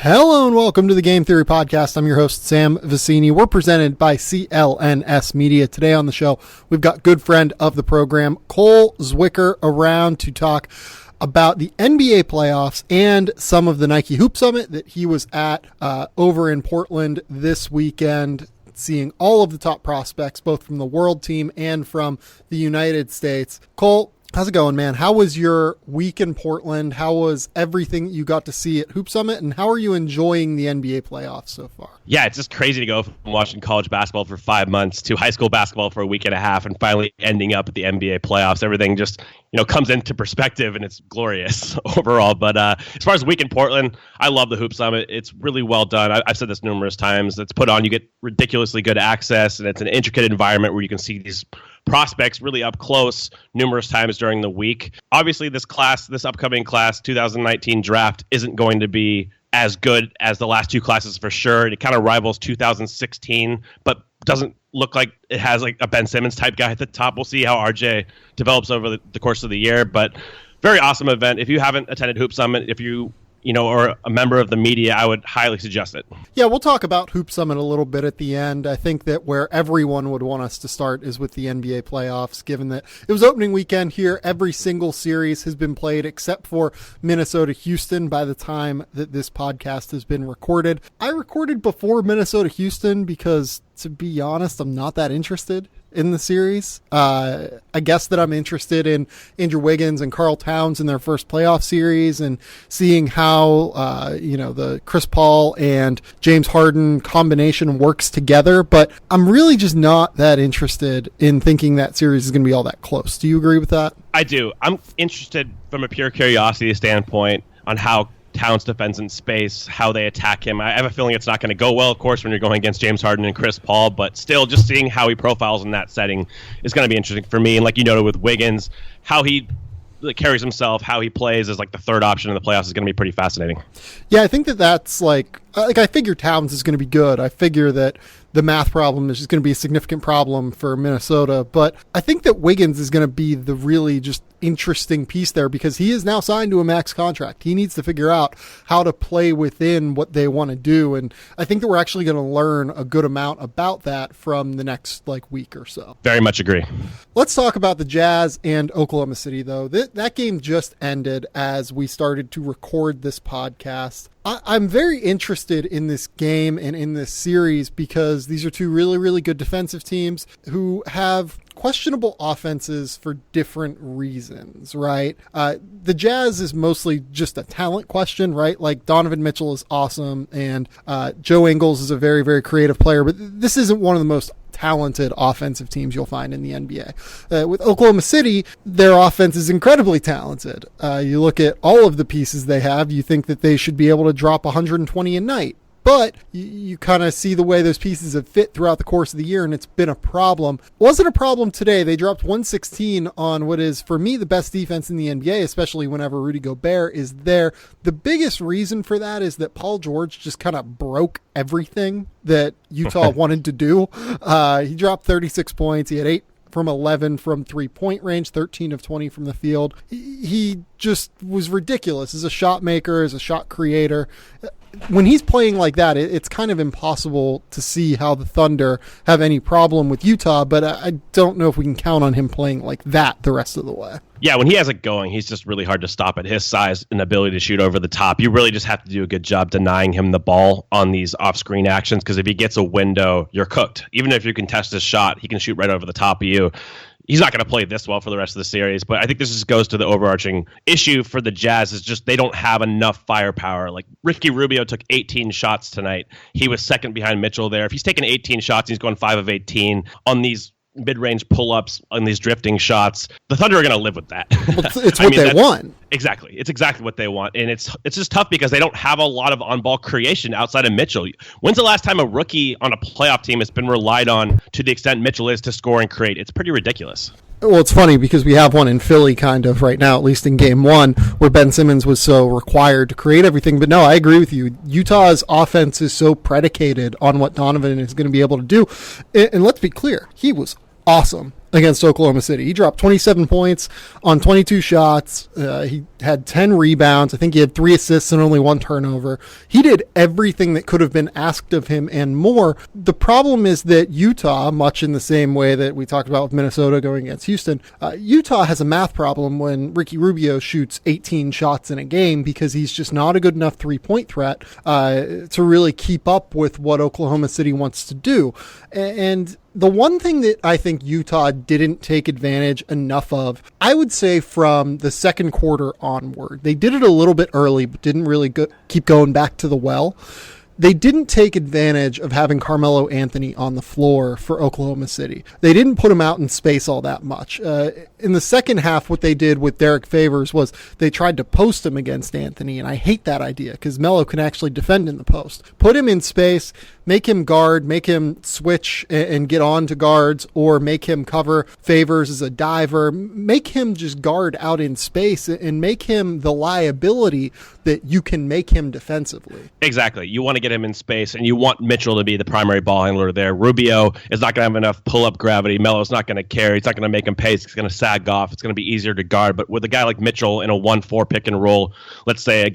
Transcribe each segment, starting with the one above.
Hello and welcome to the Game Theory Podcast. I'm your host, Sam Vecenie. We're presented by CLNS Media. Today on the show, we've got good friend of the program, Cole Zwicker, around to talk about the NBA playoffs and some of the Nike Hoop Summit that he was at over in Portland this weekend, seeing all of the top prospects, both from the world team and from the United States. Cole, how's it going, man? How was your week in Portland? How was everything you got to see at Hoop Summit? And how are you enjoying the NBA playoffs so far? Yeah, it's just crazy to go from watching college basketball for 5 months to high school basketball for a week and a half and finally ending up at the NBA playoffs. Everything just, comes into perspective and it's glorious overall. But as far as week in Portland, I love the Hoop Summit. It's really well done. I've said this numerous times. It's put on. You get ridiculously good access, and it's an intricate environment where you can see these prospects really up close numerous times during the week. Obviously, this upcoming class, 2019 draft, isn't going to be as good as the last two classes for sure. It kind of rivals 2016, but doesn't look like it has like a Ben Simmons type guy at the top. We'll see how RJ develops over the course of the year, but very awesome event. If you haven't attended Hoop Summit, if you or a member of the media, I would highly suggest it. Yeah, we'll talk about Hoop Summit a little bit at the end. I think that where everyone would want us to start is with the NBA playoffs, given that it was opening weekend here. Every single series has been played except for Minnesota-Houston by the time that this podcast has been recorded. I recorded before Minnesota-Houston because, to be honest, I'm not that interested in the series. I guess that I'm interested in Andrew Wiggins and Karl Towns in their first playoff series and seeing how, the Chris Paul and James Harden combination works together. But I'm really just not that interested in thinking that series is going to be all that close. Do you agree with that? I do. I'm interested from a pure curiosity standpoint on how Towns defends in space, how they attack him. I have a feeling it's not going to go well, of course, when you're going against James Harden and Chris Paul, but still just seeing how he profiles in that setting is going to be interesting for me. And like you noted with Wiggins, how he carries himself, how he plays as like the third option in the playoffs is going to be pretty fascinating. Yeah, I think that's like I figure Towns is going to be good. I figure that the math problem is just going to be a significant problem for Minnesota, but I think that Wiggins is going to be the really just interesting piece there because he is now signed to a max contract. He needs to figure out how to play within what they want to do, and I think that we're actually going to learn a good amount about that from the next week or so. Very much agree. Let's talk about the Jazz and Oklahoma City, though. That game just ended as we started to record this podcast. I'm very interested in this game and in this series because these are two really, really good defensive teams who have questionable offenses for different reasons, right? The Jazz is mostly just a talent question, right? Like Donovan Mitchell is awesome and Joe Ingles is a very, very creative player, but this isn't one of the most talented offensive teams you'll find in the NBA. With Oklahoma City, their offense is incredibly talented. You look at all of the pieces they have, you think that they should be able to drop 120 a night. But you kind of see the way those pieces have fit throughout the course of the year, and it's been a problem. Wasn't a problem today. They dropped 116 on what is, for me, the best defense in the NBA, especially whenever Rudy Gobert is there. The biggest reason for that is that Paul George just kind of broke everything that Utah wanted to do. He dropped 36 points. He had 8 from 11 from 3-point range, 13 of 20 from the field. He just was ridiculous as a shot maker, as a shot creator. When he's playing like that, it's kind of impossible to see how the Thunder have any problem with Utah, but I don't know if we can count on him playing like that the rest of the way. Yeah, when he has it going, he's just really hard to stop at his size and ability to shoot over the top. You really just have to do a good job denying him the ball on these off-screen actions, because if he gets a window, you're cooked. Even if you can test his shot, he can shoot right over the top of you. He's not going to play this well for the rest of the series, but I think this just goes to the overarching issue for the Jazz is just they don't have enough firepower. Like Ricky Rubio took 18 shots tonight. He was second behind Mitchell there. If he's taking 18 shots, he's going 5 of 18 on these mid-range pull-ups, on these drifting shots. The Thunder are going to live with that. Well, it's what they want. Exactly. It's exactly what they want. And it's just tough because they don't have a lot of on-ball creation outside of Mitchell. When's the last time a rookie on a playoff team has been relied on to the extent Mitchell is to score and create? It's pretty ridiculous. Well, it's funny because we have one in Philly kind of right now, at least in game one, where Ben Simmons was so required to create everything. But no, I agree with you. Utah's offense is so predicated on what Donovan is going to be able to do. And let's be clear, he was awesome against Oklahoma City. He dropped 27 points on 22 shots. He had 10 rebounds. I think he had 3 assists and only 1 turnover. He did everything that could have been asked of him and more. The problem is that Utah, much in the same way that we talked about with Minnesota going against Houston, Utah has a math problem when Ricky Rubio shoots 18 shots in a game because he's just not a good enough three-point threat to really keep up with what Oklahoma City wants to do. And the one thing that I think Utah didn't take advantage enough of, I would say from the second quarter onward, they did it a little bit early, but didn't really keep going back to the well. They didn't take advantage of having Carmelo Anthony on the floor for Oklahoma City. They didn't put him out in space all that much. In the second half, what they did with Derek Favors was they tried to post him against Anthony, and I hate that idea because Melo can actually defend in the post. Put him in space, make him guard, make him switch and get on to guards, or make him cover Favors as a diver. Make him just guard out in space and make him the liability that you can make him defensively. Exactly. You want to get him in space, and you want Mitchell to be the primary ball handler there. Rubio is not going to have enough pull-up gravity. Melo's not going to carry. He's not going to make him pace. He's going to sag off. It's going to be easier to guard. But with a guy like Mitchell in a 1-4 pick and roll, let's say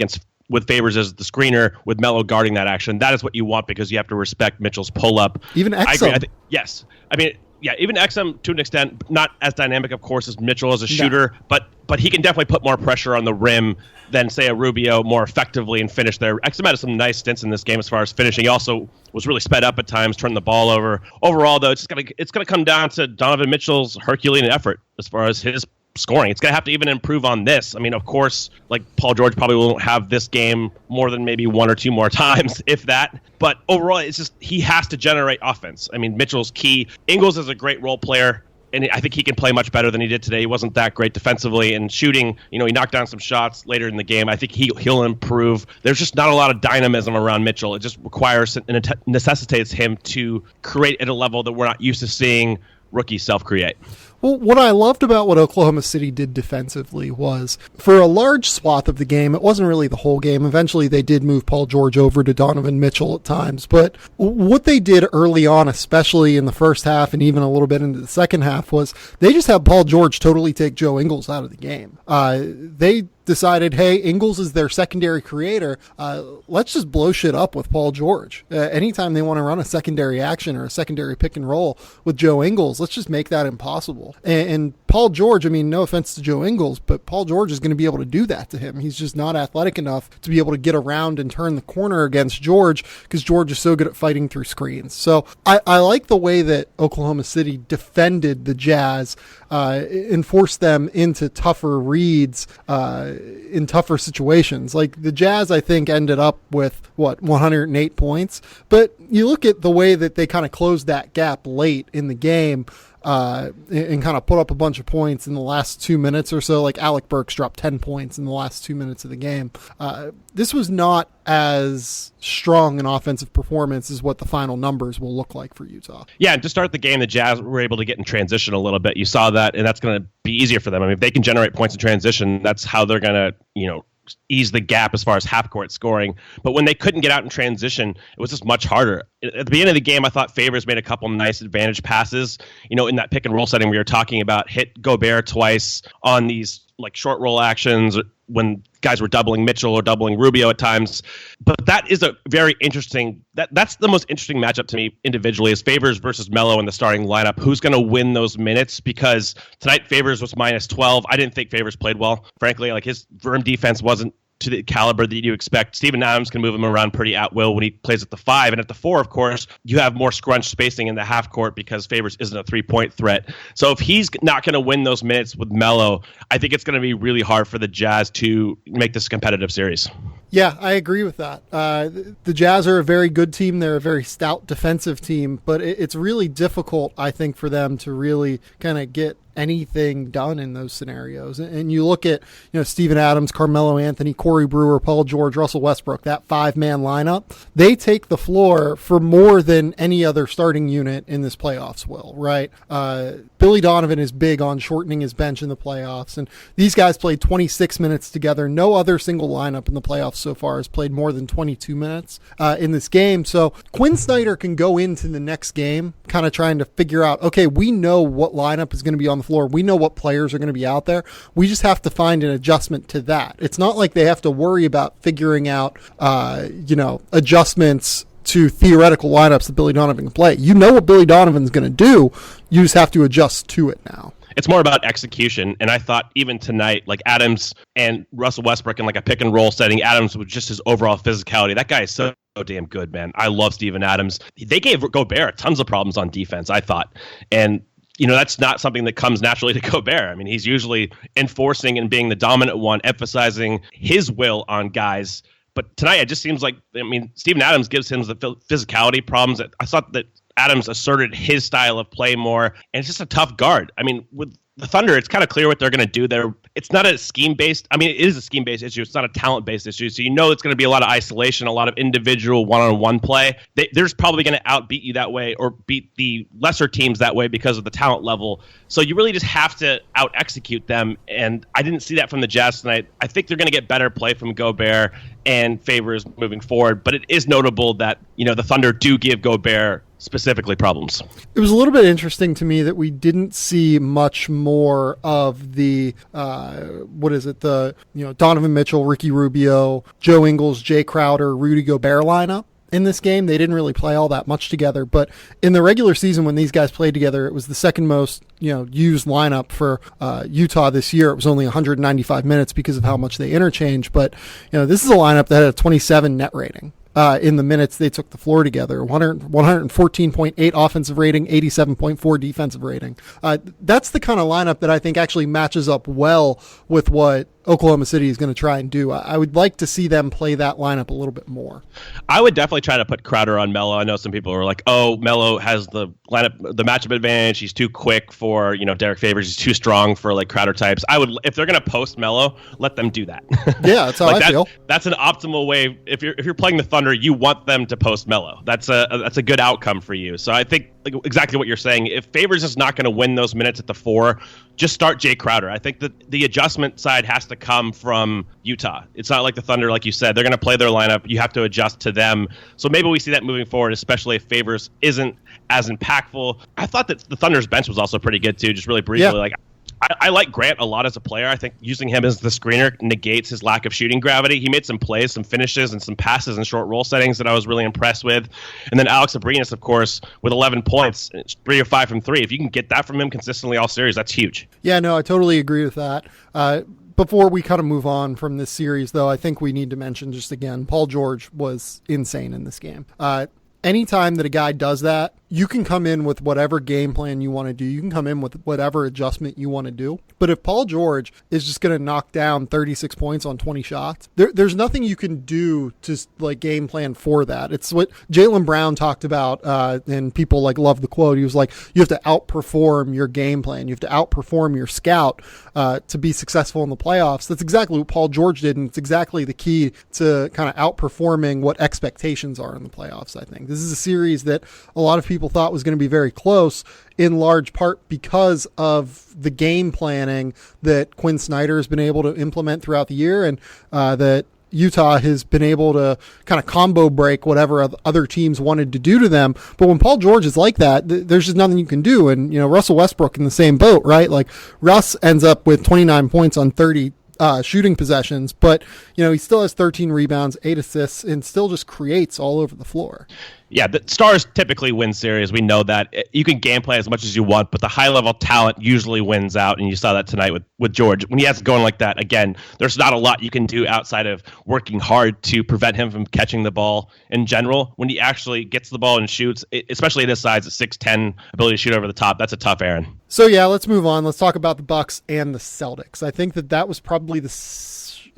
with Favors as the screener, with Melo guarding that action, that is what you want because you have to respect Mitchell's pull-up. Even Exum. Yes. I mean, yeah, even Exum to an extent, not as dynamic, of course, as Mitchell as a shooter, but he can definitely put more pressure on the rim than, say, a Rubio more effectively and finish there. Exum had some nice stints in this game as far as finishing. He also was really sped up at times, turned the ball over. Overall, though, it's gonna come down to Donovan Mitchell's Herculean effort as far as his scoring. It's going to have to even improve on this. I mean, of course, like Paul George probably won't have this game more than maybe 1 or 2 more times, if that. But overall, it's just he has to generate offense. I mean, Mitchell's key. Ingles is a great role player, and I think he can play much better than he did today. He wasn't that great defensively and shooting. You know, he knocked down some shots later in the game. I think he'll improve. There's just not a lot of dynamism around Mitchell. It just requires and it necessitates him to create at a level that we're not used to seeing rookies self-create. Well, what I loved about what Oklahoma City did defensively was, for a large swath of the game, it wasn't really the whole game. Eventually, they did move Paul George over to Donovan Mitchell at times. But what they did early on, especially in the first half and even a little bit into the second half, was they just had Paul George totally take Joe Ingles out of the game. They decided, hey, Ingles is their secondary creator. Let's just blow shit up with Paul George. Anytime they want to run a secondary action or a secondary pick and roll with Joe Ingles, let's just make that impossible. And Paul George, I mean, no offense to Joe Ingles, but Paul George is going to be able to do that to him. He's just not athletic enough to be able to get around and turn the corner against George because George is so good at fighting through screens. So I like the way that Oklahoma City defended the Jazz and forced them into tougher reads in tougher situations. Like the Jazz, I think, ended up with 108 points, but you look at the way that they kind of closed that gap late in the game and kind of put up a bunch of points in the last 2 minutes or so. Like Alec Burks dropped 10 points in the last 2 minutes of the game. This was not as strong an offensive performance as what the final numbers will look like for Utah. Yeah, and to start the game, the Jazz were able to get in transition a little bit. You saw that, and that's going to be easier for them. I mean, if they can generate points in transition, that's how they're going to, ease the gap as far as half-court scoring. But when they couldn't get out in transition, it was just much harder. At the beginning of the game, I thought Favors made a couple nice advantage passes. In that pick-and-roll setting we were talking about, hit Gobert twice on these like short roll actions when guys were doubling Mitchell or doubling Rubio at times. But that is a very interesting, that's the most interesting matchup to me individually, is Favors versus Melo in the starting lineup. Who's going to win those minutes? Because tonight Favors was minus 12. I didn't think Favors played well. Frankly, like his rim defense wasn't to the caliber that you expect. Steven Adams can move him around pretty at will when he plays at the 5. And at the 4, of course, you have more scrunch spacing in the half court because Favors isn't a 3-point threat. So if he's not going to win those minutes with Melo, I think it's going to be really hard for the Jazz to make this a competitive series. Yeah, I agree with that. The Jazz are a very good team. They're a very stout defensive team, but it's really difficult, I think, for them to really kind of get anything done in those scenarios. And you look at, Steven Adams, Carmelo Anthony, Corey Brewer, Paul George, Russell Westbrook, that 5-man lineup, they take the floor for more than any other starting unit in this playoffs will, right? Billy Donovan is big on shortening his bench in the playoffs, and these guys played 26 minutes together. No other single lineup in the playoffs so far, has played more than 22 minutes in this game. So Quinn Snyder can go into the next game kind of trying to figure out, okay, we know what lineup is going to be on the floor. We know what players are going to be out there. We just have to find an adjustment to that. It's not like they have to worry about figuring out, adjustments to theoretical lineups that Billy Donovan can play. You know what Billy Donovan's going to do. You just have to adjust to it now. It's more about execution. And I thought even tonight, like Adams and Russell Westbrook in like a pick and roll setting, Adams with just his overall physicality. That guy is so damn good, man. I love Steven Adams. They gave Gobert tons of problems on defense, I thought. And that's not something that comes naturally to Gobert. I mean, he's usually enforcing and being the dominant one, emphasizing his will on guys. But tonight, it just seems like, Steven Adams gives him the physicality problems. I thought that Adams asserted his style of play more, and it's just a tough guard. I mean, with the Thunder, it's kind of clear what they're going to do there. It's not a scheme-based. I mean, it is a scheme-based issue. It's not a talent-based issue. So it's going to be a lot of isolation, a lot of individual one-on-one play. They're just probably going to outbeat you that way or beat the lesser teams that way because of the talent level. So you really just have to out-execute them, and I didn't see that from the Jazz tonight. I think they're going to get better play from Gobert and Favors moving forward, but it is notable that, the Thunder do give Gobert specifically problems. It was a little bit interesting to me that we didn't see much more of the Donovan Mitchell, Ricky Rubio, Joe Ingles, Jay Crowder, Rudy Gobert lineup in this game. They didn't really play all that much together, but in the regular season when these guys played together, it was the second most used lineup for Utah this year. It was only 195 minutes because of how much they interchanged, but this is a lineup that had a 27 net rating. In the minutes they took the floor together, 114.8 offensive rating, 87.4 defensive rating. That's the kind of lineup that I think actually matches up well with what Oklahoma City is going to try and do. I would like to see them play that lineup a little bit more. I would definitely try to put Crowder on Melo. I know some people are like, oh, Melo has the lineup, the matchup advantage. He's too quick for, Derek Favors. He's too strong for like Crowder types. If they're going to post Melo, let them do that. Yeah, that's how I feel. That's an optimal way. If you're playing the Thunder, you want them to post Melo. That's a good outcome for you. So I think exactly what you're saying. If Favors is not going to win those minutes at the 4, just start Jay Crowder. I think that the adjustment side has to come from Utah. It's not like the Thunder, like you said. They're going to play their lineup. You have to adjust to them. So maybe we see that moving forward, especially if Favors isn't as impactful. I thought that the Thunder's bench was also pretty good too, just really briefly. Yeah. I like Grant a lot as a player. I think using him as the screener negates his lack of shooting gravity. He made some plays, some finishes, and some passes in short roll settings that I was really impressed with. And then Alex Abrinas, of course, with 11 points, 3 or 5 from 3. If you can get that from him consistently all series, that's huge. Yeah, no, I totally agree with that. Before we kind of move on from this series, though, I think we need to mention just again, Paul George was insane in this game. Anytime that a guy does that, you can come in with whatever game plan you want to do. You can come in with whatever adjustment you want to do. But if Paul George is just going to knock down 36 points on 20 shots, there's nothing you can do to game plan for that. It's what Jaylen Brown talked about, and people love the quote. He was like, you have to outperform your game plan. You have to outperform your scout to be successful in the playoffs. That's exactly what Paul George did, and it's exactly the key to kind of outperforming what expectations are in the playoffs, I think. This is a series that a lot of people thought was going to be very close, in large part because of the game planning that Quinn Snyder has been able to implement throughout the year, and that Utah has been able to kind of combo break whatever other teams wanted to do to them. But when Paul George is like that, there's just nothing you can do. And, Russell Westbrook in the same boat, right? Like Russ ends up with 29 points on 30 shooting possessions, but, he still has 13 rebounds, 8 assists, and still just creates all over the floor. Yeah, the Stars typically win series. We know that. You can game play as much as you want, but the high-level talent usually wins out, and you saw that tonight with George. When he has it going like that, again, there's not a lot you can do outside of working hard to prevent him from catching the ball in general. When he actually gets the ball and shoots, especially at his size, at 6'10", ability to shoot over the top, that's a tough errand. So, yeah, let's move on. Let's talk about the Bucks and the Celtics. I think that was probably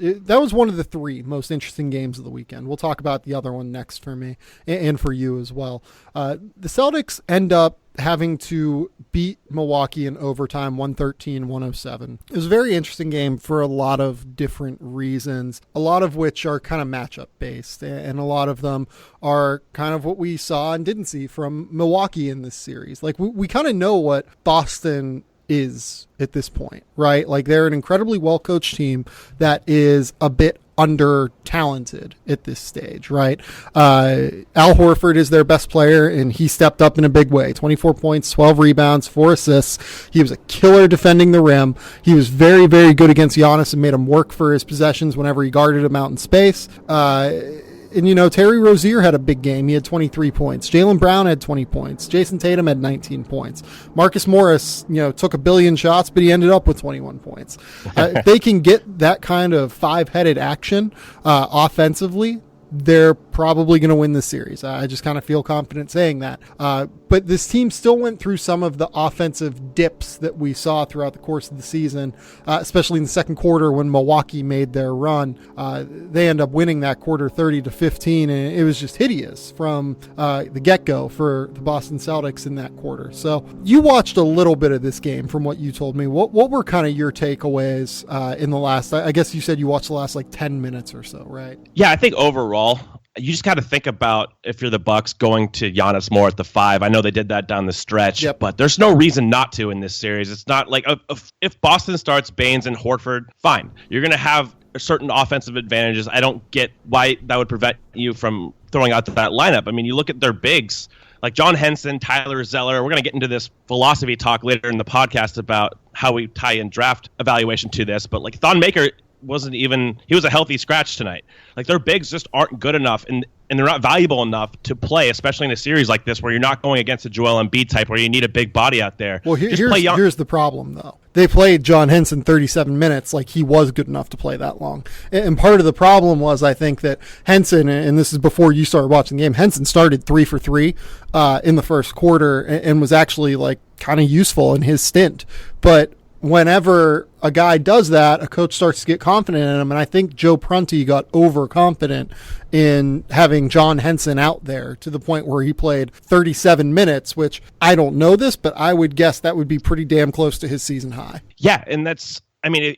that was one of the 3 most interesting games of the weekend. We'll talk about the other one next for me and for you as well. The Celtics end up having to beat Milwaukee in overtime, 113-107. It was a very interesting game for a lot of different reasons, a lot of which are kind of matchup based, and a lot of them are kind of what we saw and didn't see from Milwaukee in this series. We kind of know what Boston is at this point, right? They're an incredibly well-coached team that is a bit under talented at this stage, right? Al Horford is their best player, and he stepped up in a big way. 24 points, 12 rebounds, 4 assists. He was a killer defending the rim. He was very, very good against Giannis and made him work for his possessions whenever he guarded him out in space. And, Terry Rozier had a big game. He had 23 points. Jaylen Brown had 20 points. Jason Tatum had 19 points. Marcus Morris, took a billion shots, but he ended up with 21 points. If they can get that kind of five-headed action offensively, they're probably going to win this series. I just kind of feel confident saying that. But this team still went through some of the offensive dips that we saw throughout the course of the season, especially in the second quarter when Milwaukee made their run. They end up winning that quarter 30-15, and it was just hideous from the get-go for the Boston Celtics in that quarter. So you watched a little bit of this game from what you told me. What were kind of your takeaways in the last, I guess you said you watched the last 10 minutes or so, right? Yeah, I think overall, you just got to think about, if you're the Bucks, going to Giannis more at the 5. I know they did that down the stretch, but there's no reason not to in this series. It's not like if Boston starts Baines and Horford, fine. You're going to have certain offensive advantages. I don't get why that would prevent you from throwing out that lineup. I mean, you look at their bigs, like John Henson, Tyler Zeller. We're going to get into this philosophy talk later in the podcast about how we tie in draft evaluation to this, but Thon Maker he was a healthy scratch tonight. Their bigs just aren't good enough, and they're not valuable enough to play, especially in a series like this where you're not going against a Joel Embiid type where you need a big body out there. Well, here's the problem, though. They played John Henson 37 minutes like he was good enough to play that long. And part of the problem was, I think, that Henson, and this is before you started watching the game, Henson started 3 for 3 in the first quarter and was actually kind of useful in his stint. But whenever a guy does that, a coach starts to get confident in him. And I think Joe Prunty got overconfident in having John Henson out there to the point where he played 37 minutes, which I don't know this, but I would guess that would be pretty damn close to his season high. Yeah, and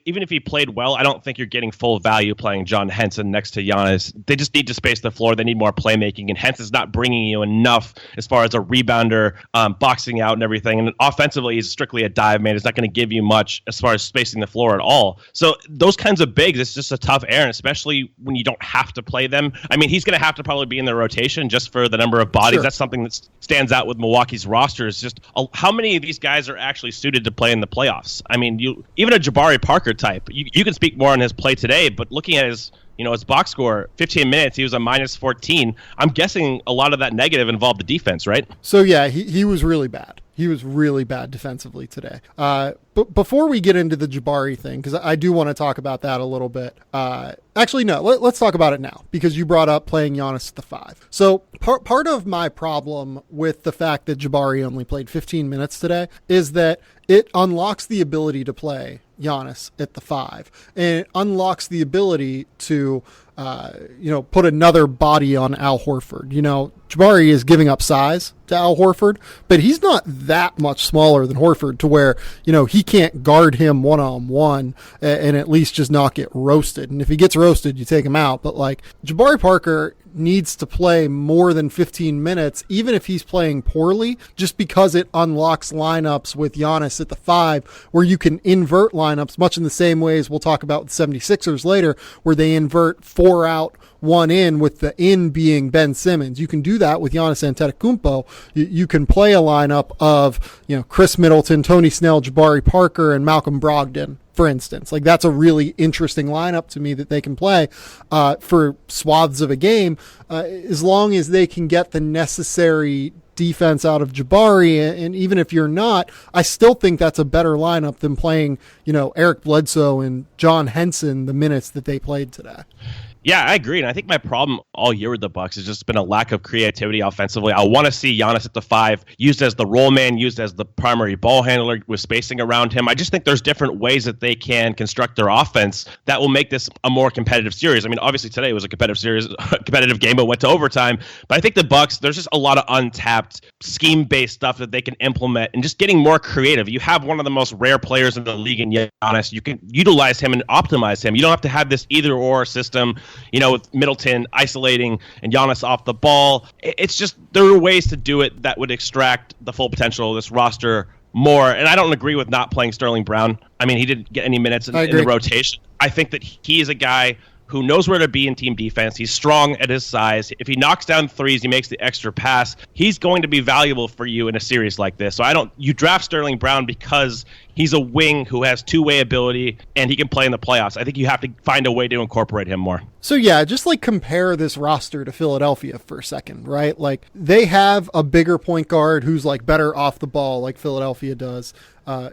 even if he played well, I don't think you're getting full value playing John Henson next to Giannis. They just need to space the floor. They need more playmaking, and Henson's not bringing you enough as far as a rebounder, boxing out and everything. And offensively, he's strictly a dive man. He's not going to give you much as far as spacing the floor at all. So those kinds of bigs, it's just a tough errand, especially when you don't have to play them. I mean, he's going to have to probably be in the rotation just for the number of bodies. Sure. That's something that stands out with Milwaukee's roster is just how many of these guys are actually suited to play in the playoffs. I mean, even a Jabari Parker type. You can speak more on his play today, but looking at his box score, 15 minutes, he was a minus 14. I'm guessing a lot of that negative involved the defense, right? So yeah, he was really bad. He was really bad defensively today. But before we get into the Jabari thing, because I do want to talk about that a little bit. Actually, no, let's talk about it now, because you brought up playing Giannis at the 5. So part of my problem with the fact that Jabari only played 15 minutes today is that it unlocks the ability to play Giannis at the 5, and it unlocks the ability to put another body on Al Horford. Jabari is giving up size to Al Horford, but he's not that much smaller than Horford to where he can't guard him one-on-one and at least just not get roasted. And if he gets roasted, you take him out. But Jabari Parker needs to play more than 15 minutes, even if he's playing poorly, just because it unlocks lineups with Giannis at the 5 where you can invert lineups much in the same way as we'll talk about with 76ers later, where they invert 4 out, 1 in, with the in being Ben Simmons. You can do that with Giannis Antetokounmpo. You can play a lineup of Chris Middleton, Tony Snell, Jabari Parker, and Malcolm Brogdon, for instance. That's a really interesting lineup to me that they can play for swaths of a game, as long as they can get the necessary defense out of Jabari. And even if you're not, I still think that's a better lineup than playing, Eric Bledsoe and John Henson the minutes that they played today. Yeah, I agree. And I think my problem all year with the Bucks has just been a lack of creativity offensively. I want to see Giannis at the 5, used as the roll man, used as the primary ball handler with spacing around him. I just think there's different ways that they can construct their offense that will make this a more competitive series. I mean, obviously today was a competitive series, a competitive game, but went to overtime. But I think the Bucks, there's just a lot of untapped scheme-based stuff that they can implement and just getting more creative. You have one of the most rare players in the league in Giannis. You can utilize him and optimize him. You don't have to have this either-or system, with Middleton isolating and Giannis off the ball. It's just, there are ways to do it that would extract the full potential of this roster more. And I don't agree with not playing Sterling Brown. I mean, he didn't get any minutes in the rotation. I think that he is a guy who knows where to be in team defense. He's strong at his size. If he knocks down threes, he makes the extra pass. He's going to be valuable for you in a series like this. So you draft Sterling Brown because he's a wing who has two-way ability and he can play in the playoffs. I think you have to find a way to incorporate him more. So yeah, just like compare this roster to Philadelphia for a second, right? Like they have a bigger point guard who's like better off the ball like Philadelphia does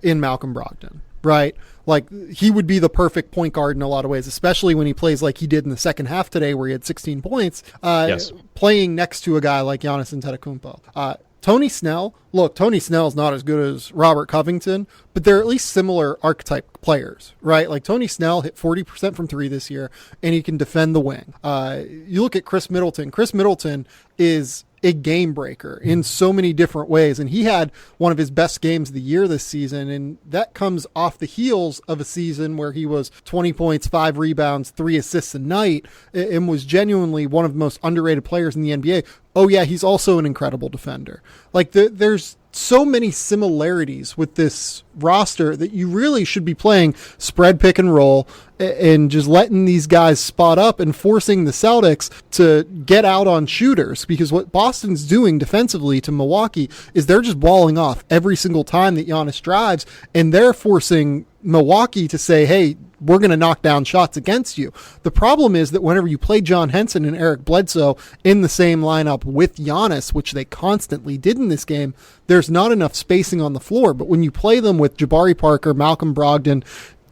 in Malcolm Brogdon, right? Like he would be the perfect point guard in a lot of ways, especially when he plays like he did in the second half today where he had 16 points, yes. Playing next to a guy like Giannis Antetokounmpo. Tony Snell's not as good as Robert Covington, but they're at least similar archetype players, right? Like Tony Snell hit 40% from three this year, and he can defend the wing. You look at Chris Middleton. Chris Middleton is a game breaker in so many different ways, and he had one of his best games of the year this season, and that comes off the heels of a season where he was 20 points, 5 rebounds, 3 assists a night, and was genuinely one of the most underrated players in the NBA. Oh yeah, he's also an incredible defender. Like there's so many similarities with this roster that you really should be playing spread pick and roll and just letting these guys spot up and forcing the Celtics to get out on shooters, because what Boston's doing defensively to Milwaukee is they're just walling off every single time that Giannis drives, and they're forcing Milwaukee to say, hey, we're going to knock down shots against you. The problem is that whenever you play John Henson and Eric Bledsoe in the same lineup with Giannis, which they constantly did in this game, there's not enough spacing on the floor. But when you play them with Jabari Parker, Malcolm Brogdon,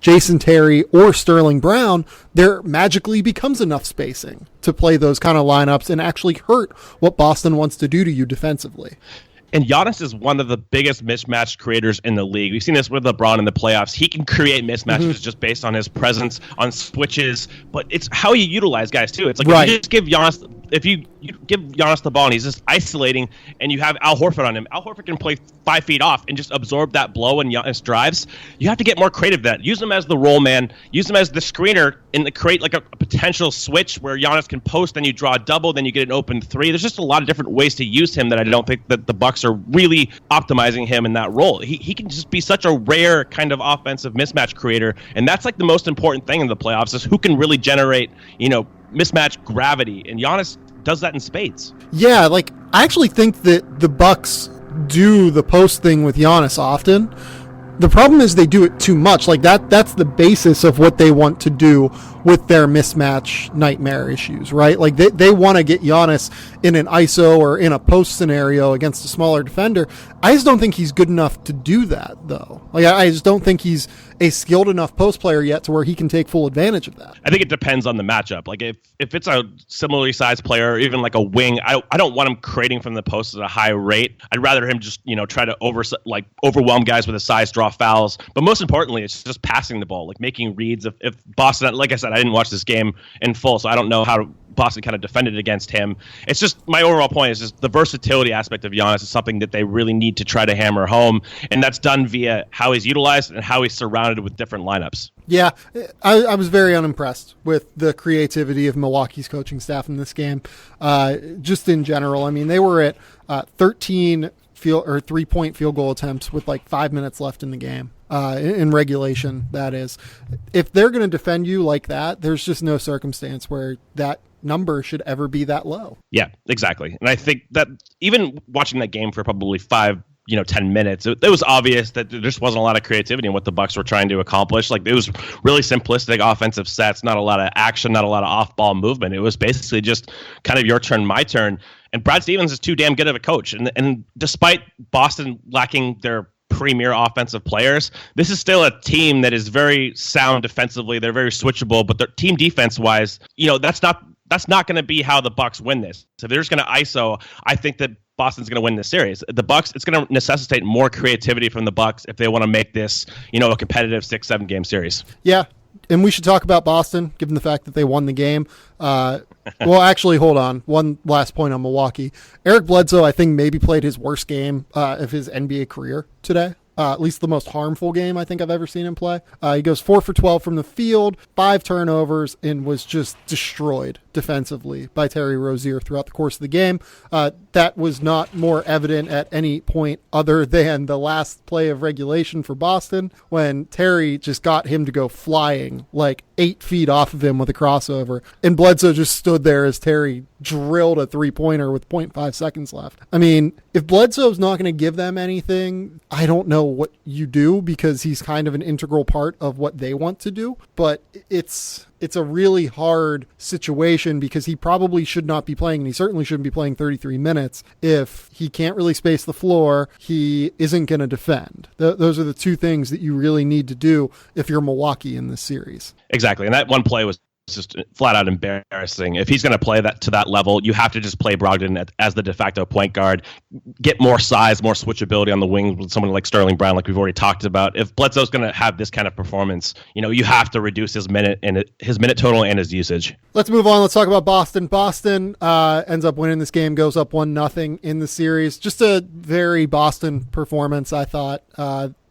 Jason Terry, or Sterling Brown, there magically becomes enough spacing to play those kind of lineups and actually hurt what Boston wants to do to you defensively. And Giannis is one of the biggest mismatch creators in the league. We've seen this with LeBron in the playoffs. He can create mismatches just based on his presence on switches, but it's how you utilize guys too. It's like if you just give Giannis, if you give Giannis the ball and he's just isolating, and you have Al Horford on him, Al Horford can play 5 feet off and just absorb that blow when Giannis drives. You have to get more creative than that. Use him as the roll man. Use him as the screener and create like a potential switch where Giannis can post, then you draw a double, then you get an open three. There's just a lot of different ways to use him that I don't think that the Bucks are really optimizing him in that role. He can just be such a rare kind of offensive mismatch creator, and that's like the most important thing in the playoffs is who can really generate, mismatch gravity, and Giannis does that in spades. Yeah, like I actually think that the Bucks do the post thing with Giannis often. The problem is they do it too much. Like that's the basis of what they want to do with their mismatch nightmare issues, right? Like they want to get Giannis in an ISO or in a post scenario against a smaller defender. I just don't think he's good enough to do that, though. Like I just don't think he's a skilled enough post player yet to where he can take full advantage of that. I think it depends on the matchup. Like if it's a similarly sized player, or even like a wing, I don't want him creating from the post at a high rate. I'd rather him just try to overwhelm guys with a size, draw fouls. But most importantly, it's just passing the ball, like making reads. If Boston, like I said, I didn't watch this game in full, so I don't know how Boston kind of defended against him. It's just my overall point is just the versatility aspect of Giannis is something that they really need to try to hammer home, and that's done via how he's utilized and how he's surrounded with different lineups. Yeah, I was very unimpressed with the creativity of Milwaukee's coaching staff in this game. Just in general, I mean, they were at 13 3-point field goal attempts with like 5 minutes left in the game. In regulation, that is. If they're going to defend you like that, there's just no circumstance where that number should ever be that low. Yeah, exactly. And I think that even watching that game for probably 10 minutes, it was obvious that there just wasn't a lot of creativity in what the Bucks were trying to accomplish. Like it was really simplistic offensive sets, not a lot of action, not a lot of off-ball movement. It was basically just kind of your turn, my turn. And Brad Stevens is too damn good of a coach. And despite Boston lacking their premier offensive players, this is still a team that is very sound defensively. They're very switchable, but their team defense-wise, that's not going to be how the Bucks win this. So if they're just going to ISO, I think that Boston's going to win this series. The Bucks, it's going to necessitate more creativity from the Bucks if they want to make this, a competitive 6-7 game series. Yeah. And we should talk about Boston, given the fact that they won the game. Well, actually, hold on. One last point on Milwaukee. Eric Bledsoe, I think, maybe played his worst game of his NBA career today. At least the most harmful game I think I've ever seen him play. He goes 4 for 12 from the field, 5 turnovers, and was just destroyed defensively by Terry Rozier throughout the course of the game. That was not more evident at any point other than the last play of regulation for Boston when Terry just got him to go flying like 8 feet off of him with a crossover. And Bledsoe just stood there as Terry drilled a 3-pointer with 0.5 seconds left. I mean, if Bledsoe's not going to give them anything, I don't know what you do, because he's kind of an integral part of what they want to do. But it's a really hard situation, because he probably should not be playing, and he certainly shouldn't be playing 33 minutes if he can't really space the floor, he isn't going to defend. Those are the two things that you really need to do if you're Milwaukee in this series. Exactly, and that one play was just flat out embarrassing. If he's going to play that to that level, you have to just play Brogdon as the de facto point guard, get more size, more switchability on the wing with someone like Sterling Brown, like we've already talked about. If Bledsoe's going to have this kind of performance, you have to reduce his minute total and his usage. Let's move on. Let's talk about Boston. Boston ends up winning this game, goes up 1-0 in the series. Just a very Boston performance, I thought.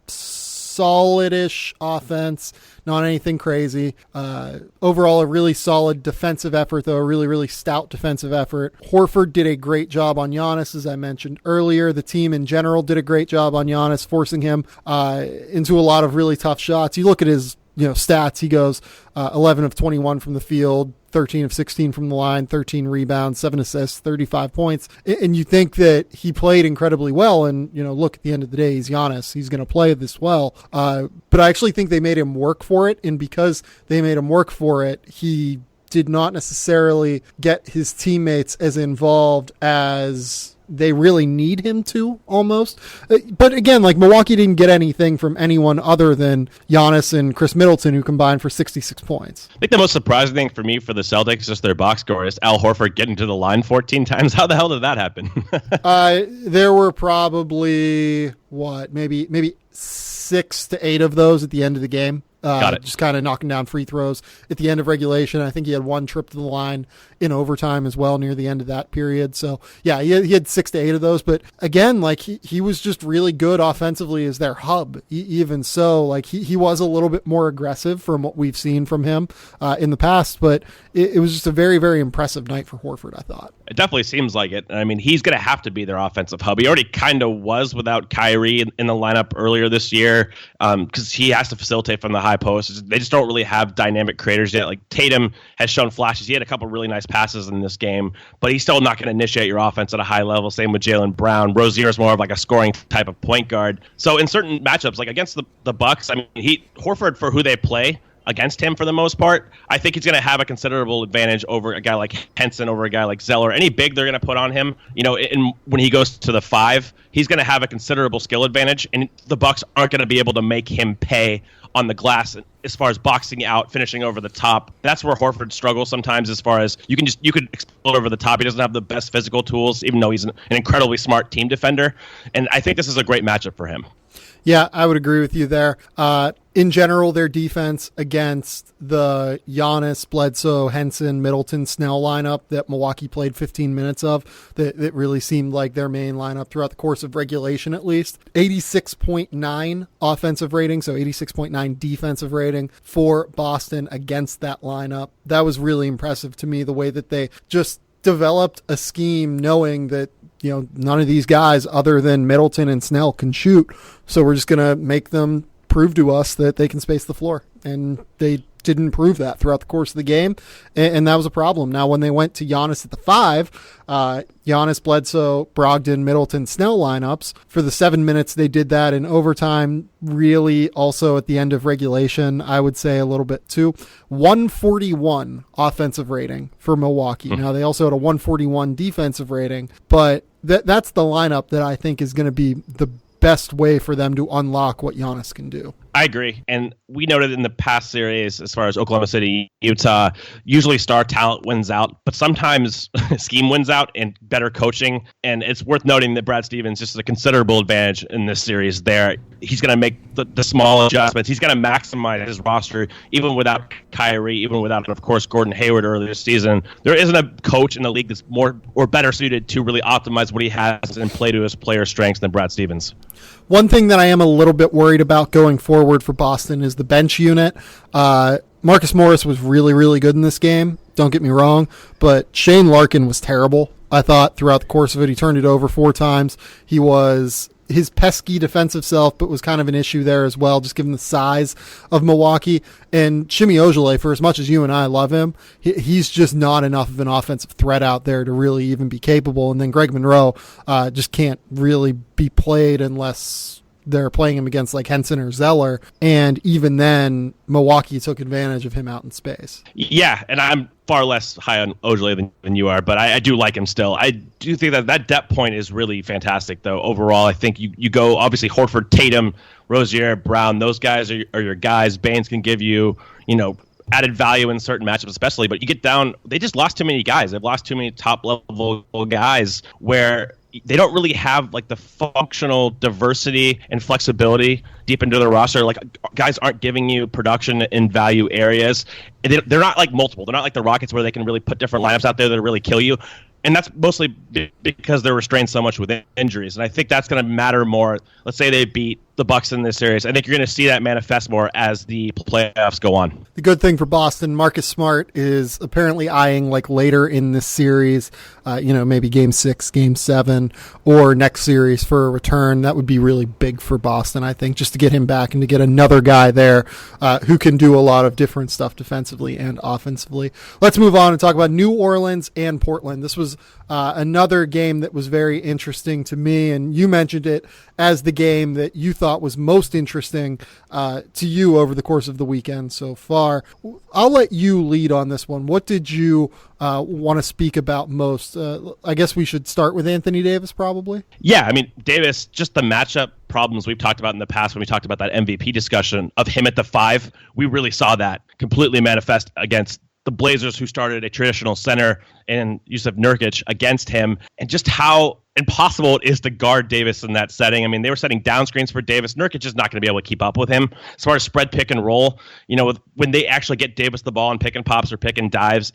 Solid-ish offense, not anything crazy. Overall, a really solid defensive effort, though, a really, really stout defensive effort. Horford did a great job on Giannis, as I mentioned earlier. The team in general did a great job on Giannis, forcing him into a lot of really tough shots. You look at his stats, he goes 11 of 21 from the field, 13 of 16 from the line, 13 rebounds, 7 assists, 35 points. And you think that he played incredibly well. And, look, at the end of the day, he's Giannis. He's going to play this well. But I actually think they made him work for it. And because they made him work for it, he did not necessarily get his teammates as involved as they really need him to, almost. But again, Milwaukee didn't get anything from anyone other than Giannis and Chris Middleton, who combined for 66 points. I think the most surprising thing for me for the Celtics is just their box score is Al Horford getting to the line 14 times. How the hell did that happen? There were probably, maybe 6 to 8 of those at the end of the game. Got it. Just kind of knocking down free throws at the end of regulation. I think he had 1 trip to the line in overtime as well near the end of that period. So yeah, he had 6 to 8 of those. But again, he was just really good offensively as their hub. Even so, he was a little bit more aggressive from what we've seen from him in the past. But it was just a very, very impressive night for Horford, I thought. It definitely seems like it. I mean, he's going to have to be their offensive hub. He already kind of was without Kyrie in the lineup earlier this year, because he has to facilitate from the high post. They just don't really have dynamic creators yet. Like Tatum has shown flashes. He had a couple really nice passes in this game, but he's still not going to initiate your offense at a high level. Same with Jaylen Brown. Rozier is more of a scoring type of point guard. So in certain matchups, against the Bucks, I mean, Horford, for who they play against him for the most part, I think he's going to have a considerable advantage over a guy like Henson, over a guy like Zeller. Any big they're going to put on him, when he goes to the 5, he's going to have a considerable skill advantage, and the Bucks aren't going to be able to make him pay on the glass as far as boxing out, finishing over the top. That's where Horford struggles sometimes, as far as you could explode over the top. He doesn't have the best physical tools, even though he's an incredibly smart team defender. And I think this is a great matchup for him. Yeah, I would agree with you there. In general, their defense against the Giannis, Bledsoe, Henson, Middleton, Snell lineup that Milwaukee played 15 minutes of, that really seemed like their main lineup throughout the course of regulation, at least. 86.9 offensive rating, so 86.9 defensive rating for Boston against that lineup. That was really impressive to me, the way that they just developed a scheme knowing that none of these guys other than Middleton and Snell can shoot. So we're just going to make them prove to us that they can space the floor. And they didn't prove that throughout the course of the game. And that was a problem. Now, when they went to Giannis at the 5, Giannis, Bledsoe, Brogdon, Middleton, Snell lineups, for the 7 minutes they did that in overtime, really also at the end of regulation, I would say a little bit too. 141 offensive rating for Milwaukee. Now, they also had a 141 defensive rating, but that's the lineup that I think is going to be the best way for them to unlock what Giannis can do. I agree. And we noted in the past series, as far as Oklahoma City, Utah, usually star talent wins out, but sometimes scheme wins out and better coaching. And it's worth noting that Brad Stevens just has a considerable advantage in this series there. He's going to make the small adjustments. He's going to maximize his roster, even without Kyrie, even without, of course, Gordon Hayward earlier this season. There isn't a coach in the league that's more or better suited to really optimize what he has and play to his player strengths than Brad Stevens. One thing that I am a little bit worried about going forward for Boston is the bench unit. Marcus Morris was really, really good in this game. Don't get me wrong, but Shane Larkin was terrible, I thought, throughout the course of it. He turned it over 4 times. He was his pesky defensive self, but was kind of an issue there as well, just given the size of Milwaukee. And Shimi Ojale, for as much as you and I love him, he's just not enough of an offensive threat out there to really even be capable. And then Greg Monroe just can't really be played unless they're playing him against like Henson or Zeller. And even then, Milwaukee took advantage of him out in space. Yeah, and I'm far less high on Ojale than you are, but I do like him still. I do think that depth point is really fantastic, though. Overall, I think you go, obviously, Horford, Tatum, Rozier, Brown, those guys are your guys. Baines can give you, added value in certain matchups, especially, but you get down, they just lost too many guys. They've lost too many top-level guys where they don't really have like the functional diversity and flexibility deep into their roster. Like, guys aren't giving you production in value areas. They're not like multiple. They're not like the Rockets where they can really put different lineups out there that really kill you. And that's mostly because they're restrained so much with injuries. And I think that's going to matter more. Let's say they beat the Bucks in this series. I think you're going to see that manifest more as the playoffs go on. The good thing for Boston, Marcus Smart is apparently eyeing like later in this series, maybe game 6, game 7, or next series for a return. That would be really big for Boston, I think, just to get him back and to get another guy there who can do a lot of different stuff defensively and offensively. Let's move on and talk about New Orleans and Portland. This was another game that was very interesting to me, and you mentioned it as the game that you thought was most interesting to you over the course of the weekend so far. I'll let you lead on this one. What did you want to speak about most? I guess we should start with Anthony Davis, probably. Yeah, I mean, Davis, just the matchup problems we've talked about in the past when we talked about that MVP discussion of him at the 5, we really saw that completely manifest against the Blazers, who started a traditional center and Jusuf Nurkic against him, and just how impossible it is to guard Davis in that setting. I mean, they were setting down screens for Davis. Nurkic is not going to be able to keep up with him. As far as spread pick and roll, when they actually get Davis the ball and pick and pops or pick and dives,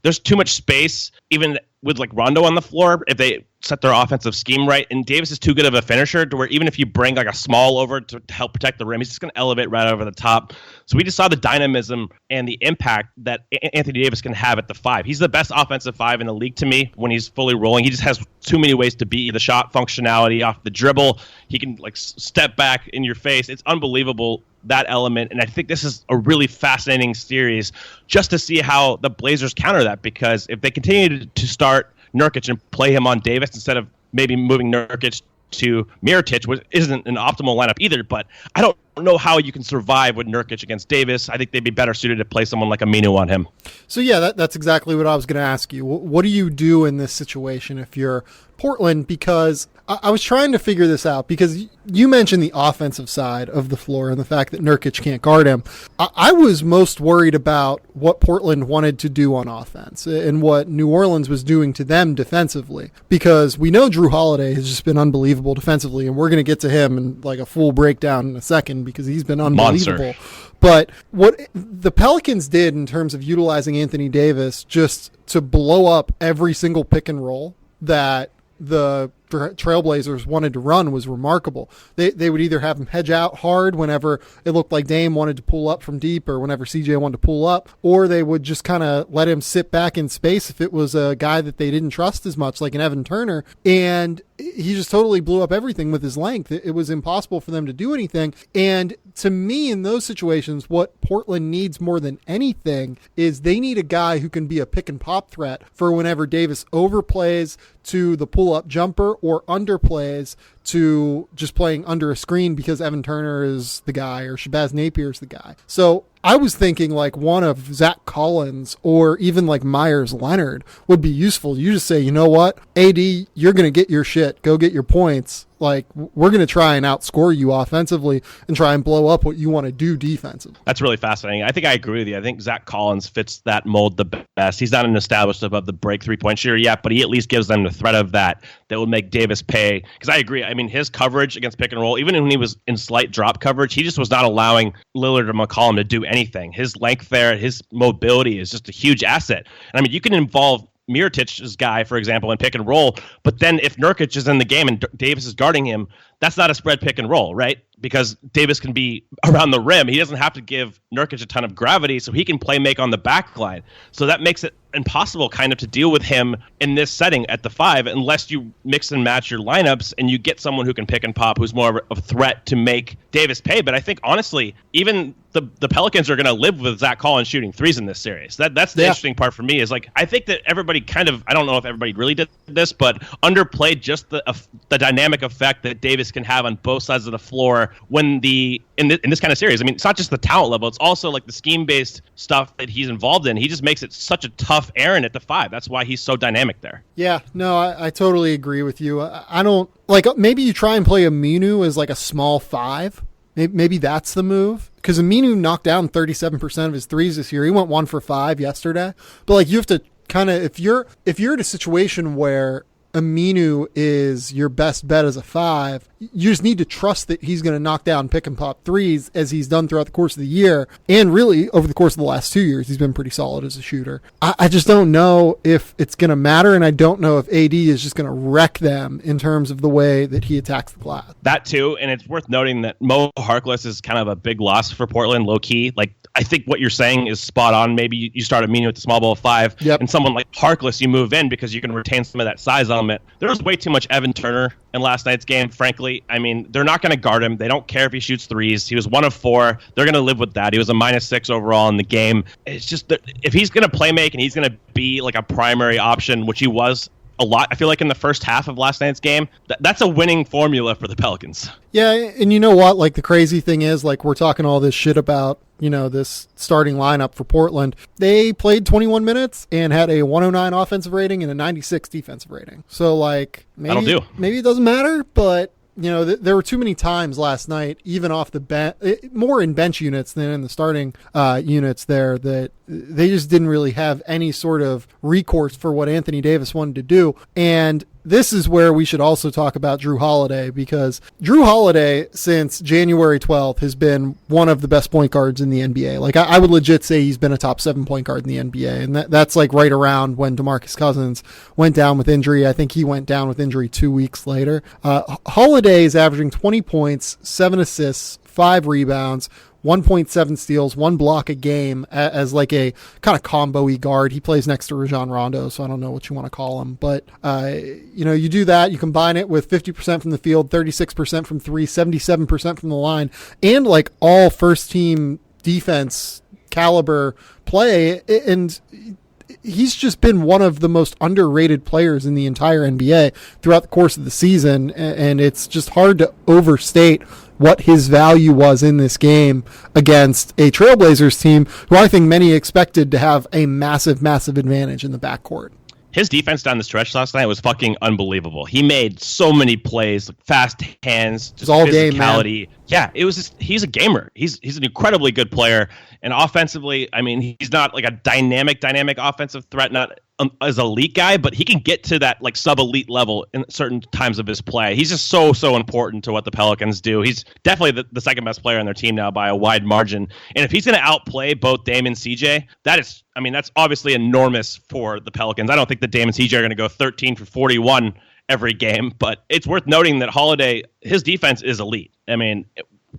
there's too much space, even with like Rondo on the floor, if they set their offensive scheme right. And Davis is too good of a finisher to where even if you bring like a small over to help protect the rim, he's just going to elevate right over the top. So we just saw the dynamism and the impact that Anthony Davis can have at the 5. He's the best offensive 5 in the league to me when he's fully rolling. He just has too many ways to beat the shot functionality off the dribble. He can like step back in your face. It's unbelievable, that element. And I think this is a really fascinating series just to see how the Blazers counter that, because if they continue to start Nurkic and play him on Davis instead of maybe moving Nurkic to Mirotic, which isn't an optimal lineup either, but I don't know how you can survive with Nurkic against Davis. I think they'd be better suited to play someone like Aminu on him. So yeah, that's exactly what I was going to ask you. What do you do in this situation if you're Portland? Because I was trying to figure this out, because you mentioned the offensive side of the floor and the fact that Nurkic can't guard him. I was most worried about what Portland wanted to do on offense and what New Orleans was doing to them defensively, because we know Drew Holiday has just been unbelievable defensively, and we're going to get to him in like a full breakdown in a second because he's been unbelievable. Monster. But what the Pelicans did in terms of utilizing Anthony Davis just to blow up every single pick and roll that the Trailblazers wanted to run was remarkable. They would either have him hedge out hard whenever it looked like Dame wanted to pull up from deep or whenever CJ wanted to pull up, or they would just kind of let him sit back in space if it was a guy that they didn't trust as much, like an Evan Turner. And he just totally blew up everything with his length. It was impossible for them to do anything. And to me, in those situations, what Portland needs more than anything is they need a guy who can be a pick and pop threat for whenever Davis overplays to the pull-up jumper or underplays to just playing under a screen because Evan Turner is the guy or Shabazz Napier is the guy. So I was thinking like one of Zach Collins or even like Myers Leonard would be useful. You just say, you know what, AD, you're going to get your shit. Go get your points. Like, we're going to try and outscore you offensively and try and blow up what you want to do defensively. That's really fascinating. I think I agree with you. I think Zach Collins fits that mold the best. He's not an established above the break three-point shooter yet, but he at least gives them the threat of that will make Davis pay. Because I agree. I mean, his coverage against pick and roll, even when he was in slight drop coverage, he just was not allowing Lillard or McCollum to do anything. His length there, his mobility is just a huge asset. And I mean, you can involve Mirotic's guy, for example, in pick and roll, but then if Nurkic is in the game and Davis is guarding him, that's not a spread pick and roll, right? Because Davis can be around the rim. He doesn't have to give Nurkic a ton of gravity, so he can play make on the back line. So that makes it impossible kind of to deal with him in this setting at the 5 unless you mix and match your lineups and you get someone who can pick and pop, who's more of a threat to make Davis pay. But I think, honestly, even the Pelicans are going to live with Zach Collins shooting threes in this series. That's the interesting part for me is, like, I think that everybody kind of, I don't know if everybody really did this, but underplayed just the dynamic effect that Davis can have on both sides of the floor when in this kind of series. I mean, it's not just the talent level, it's also like the scheme-based stuff that he's involved in. He just makes it such a tough errand at the 5. That's why he's so dynamic there. Yeah, no, I totally agree with you. I don't, like, maybe you try and play Aminu as like a small 5. Maybe that's the move, because Aminu knocked down 37% of his threes this year. He went 1 for 5 yesterday. But, like, you have to kind of, if you're in a situation where Aminu is your best bet as a 5, you just need to trust that he's going to knock down pick and pop threes as he's done throughout the course of the year. And really, over the course of the last 2 years, he's been pretty solid as a shooter. I just don't know if it's going to matter, and I don't know if AD is just going to wreck them in terms of the way that he attacks the glass. That too, and it's worth noting that Mo Harkless is kind of a big loss for Portland, low-key. Like, I think what you're saying is spot on. Maybe you start Aminu at the small ball 5, and someone like Harkless you move in because you can retain some of that size element. There was way too much Evan Turner in last night's game, frankly. I mean, they're not going to guard him. They don't care if he shoots threes. He was 1 of 4. They're going to live with that. He was a -6 overall in the game. It's just that if he's going to play make and he's going to be like a primary option, which he was a lot, I feel like, in the first half of last night's game, that's a winning formula for the Pelicans. Yeah, and you know what? Like, the crazy thing is, like, we're talking all this shit about, you know, this starting lineup for Portland. They played 21 minutes and had a 109 offensive rating and a 96 defensive rating. So, like, maybe it doesn't matter, but, you know, there were too many times last night, even off the bench, more in bench units than in the starting units there, that they just didn't really have any sort of recourse for what Anthony Davis wanted to do. And this is where we should also talk about Drew Holiday, because Drew Holiday, since January 12th, has been one of the best point guards in the NBA. Like, I would legit say he's been a top 7 point guard in the NBA. And that's like right around when DeMarcus Cousins went down with injury. I think he went down with injury 2 weeks later. Holiday is averaging 20 points, 7 assists, 5 rebounds, 1.7 steals, 1 block a game as like a kind of combo-y guard. He plays next to Rajon Rondo, so I don't know what you want to call him. But, you know, you do that, you combine it with 50% from the field, 36% from 3, 77% from the line, and like all first-team defense caliber play, and he's just been one of the most underrated players in the entire NBA throughout the course of the season, and it's just hard to overstate what his value was in this game against a Trailblazers team who I think many expected to have a massive, massive advantage in the backcourt. His defense down the stretch last night was fucking unbelievable. He made so many plays, like fast hands, just all physicality. Game, yeah, it was just, he's a gamer. He's an incredibly good player. And offensively, I mean, he's not like a dynamic offensive threat, not as an elite guy, but he can get to that like sub-elite level in certain times of his play. He's just so important to what the Pelicans do. He's definitely the second best player on their team now by a wide margin. And if he's going to outplay both Dame and CJ, that's obviously enormous for the Pelicans. I don't think that Dame and CJ are going to go 13 for 41 every game, but it's worth noting that Holiday, his defense is elite. I mean,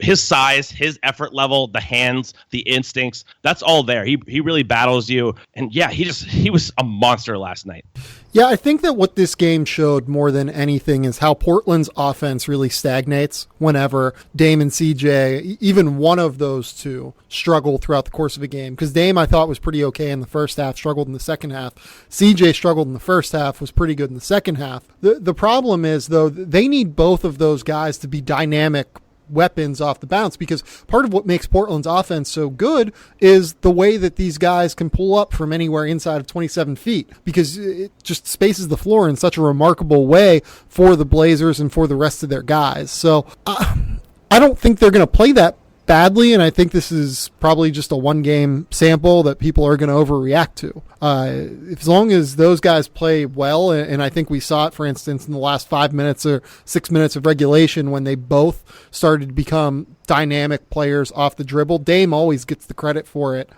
his size, his effort level, the hands, the instincts, that's all there. He really battles you. And yeah, he was a monster last night. Yeah, I think that what this game showed more than anything is how Portland's offense really stagnates whenever Dame and CJ, even one of those two, struggle throughout the course of a game. Because Dame, I thought, was pretty okay in the first half, struggled in the second half. CJ struggled in the first half, was pretty good in the second half. The problem is, though, they need both of those guys to be dynamic weapons off the bounce, because part of what makes Portland's offense so good is the way that these guys can pull up from anywhere inside of 27 feet, because it just spaces the floor in such a remarkable way for the Blazers and for the rest of their guys. So I don't think they're going to play that badly, and I think this is probably just a one-game sample that people are going to overreact to. As long as those guys play well, and I think we saw it, for instance, in the last 5 minutes or 6 minutes of regulation when they both started to become dynamic players off the dribble. Dame always gets the credit for it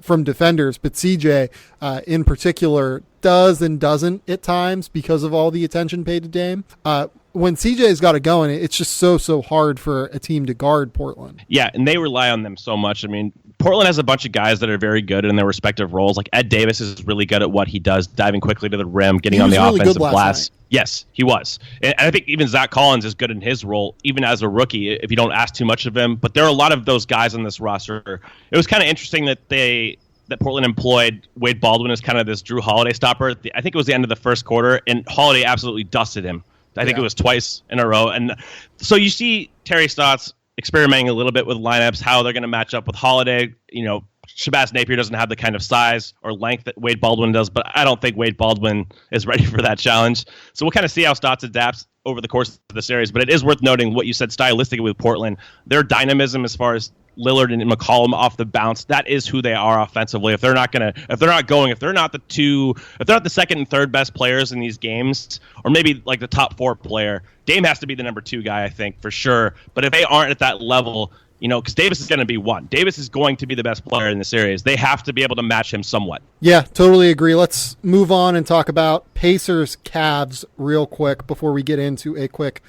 from defenders, but CJ in particular does and doesn't at times because of all the attention paid to Dame. When CJ's got it going, it's just so hard for a team to guard Portland. Yeah, and they rely on them so much. I mean, Portland has a bunch of guys that are very good in their respective roles. Like Ed Davis is really good at what he does, diving quickly to the rim, getting on the really offensive glass. Yes, he was. And I think even Zach Collins is good in his role, even as a rookie, if you don't ask too much of him. But there are a lot of those guys on this roster. It was kind of interesting that Portland employed Wade Baldwin as kind of this Drew Holiday stopper. I think it was the end of the first quarter, and Holiday absolutely dusted him. I think it was twice in a row. And so you see Terry Stotts experimenting a little bit with lineups, how they're going to match up with Holiday. You know, Shabazz Napier doesn't have the kind of size or length that Wade Baldwin does, but I don't think Wade Baldwin is ready for that challenge. So we'll kind of see how Stotts adapts over the course of the series. But it is worth noting what you said stylistically with Portland. Their dynamism as far as Lillard and McCollum off the bounce, that is who they are offensively. If they're not the second and third best players in these games, or maybe like the top 4 player, Dame has to be the number 2 guy, I think, for sure. But if they aren't at that level, you know, because Davis is going to be 1. Davis is going to be the best player in the series. They have to be able to match him somewhat. Yeah, totally agree. Let's move on and talk about Pacers Cavs real quick before we get into a quick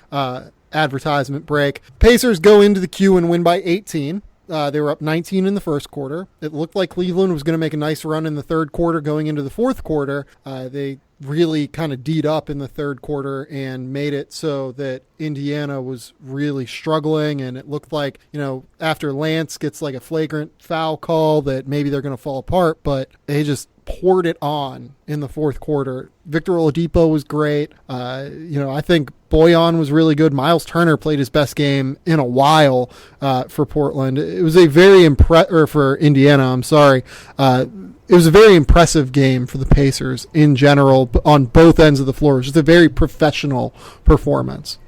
advertisement break. Pacers go into the Q and win by 18. They were up 19 in the first quarter. It looked like Cleveland was going to make a nice run in the third quarter going into the fourth quarter. They really kind of D'd up in the third quarter and made it so that Indiana was really struggling. And it looked like, you know, after Lance gets like a flagrant foul call that maybe they're going to fall apart, but they just poured it on in the fourth quarter. Victor Oladipo was great. I think Bojan was really good. Miles Turner played his best game in a while for Portland. It was a very for Indiana. I'm sorry. It was a very impressive game for the Pacers in general on both ends of the floor. It was just a very professional performance.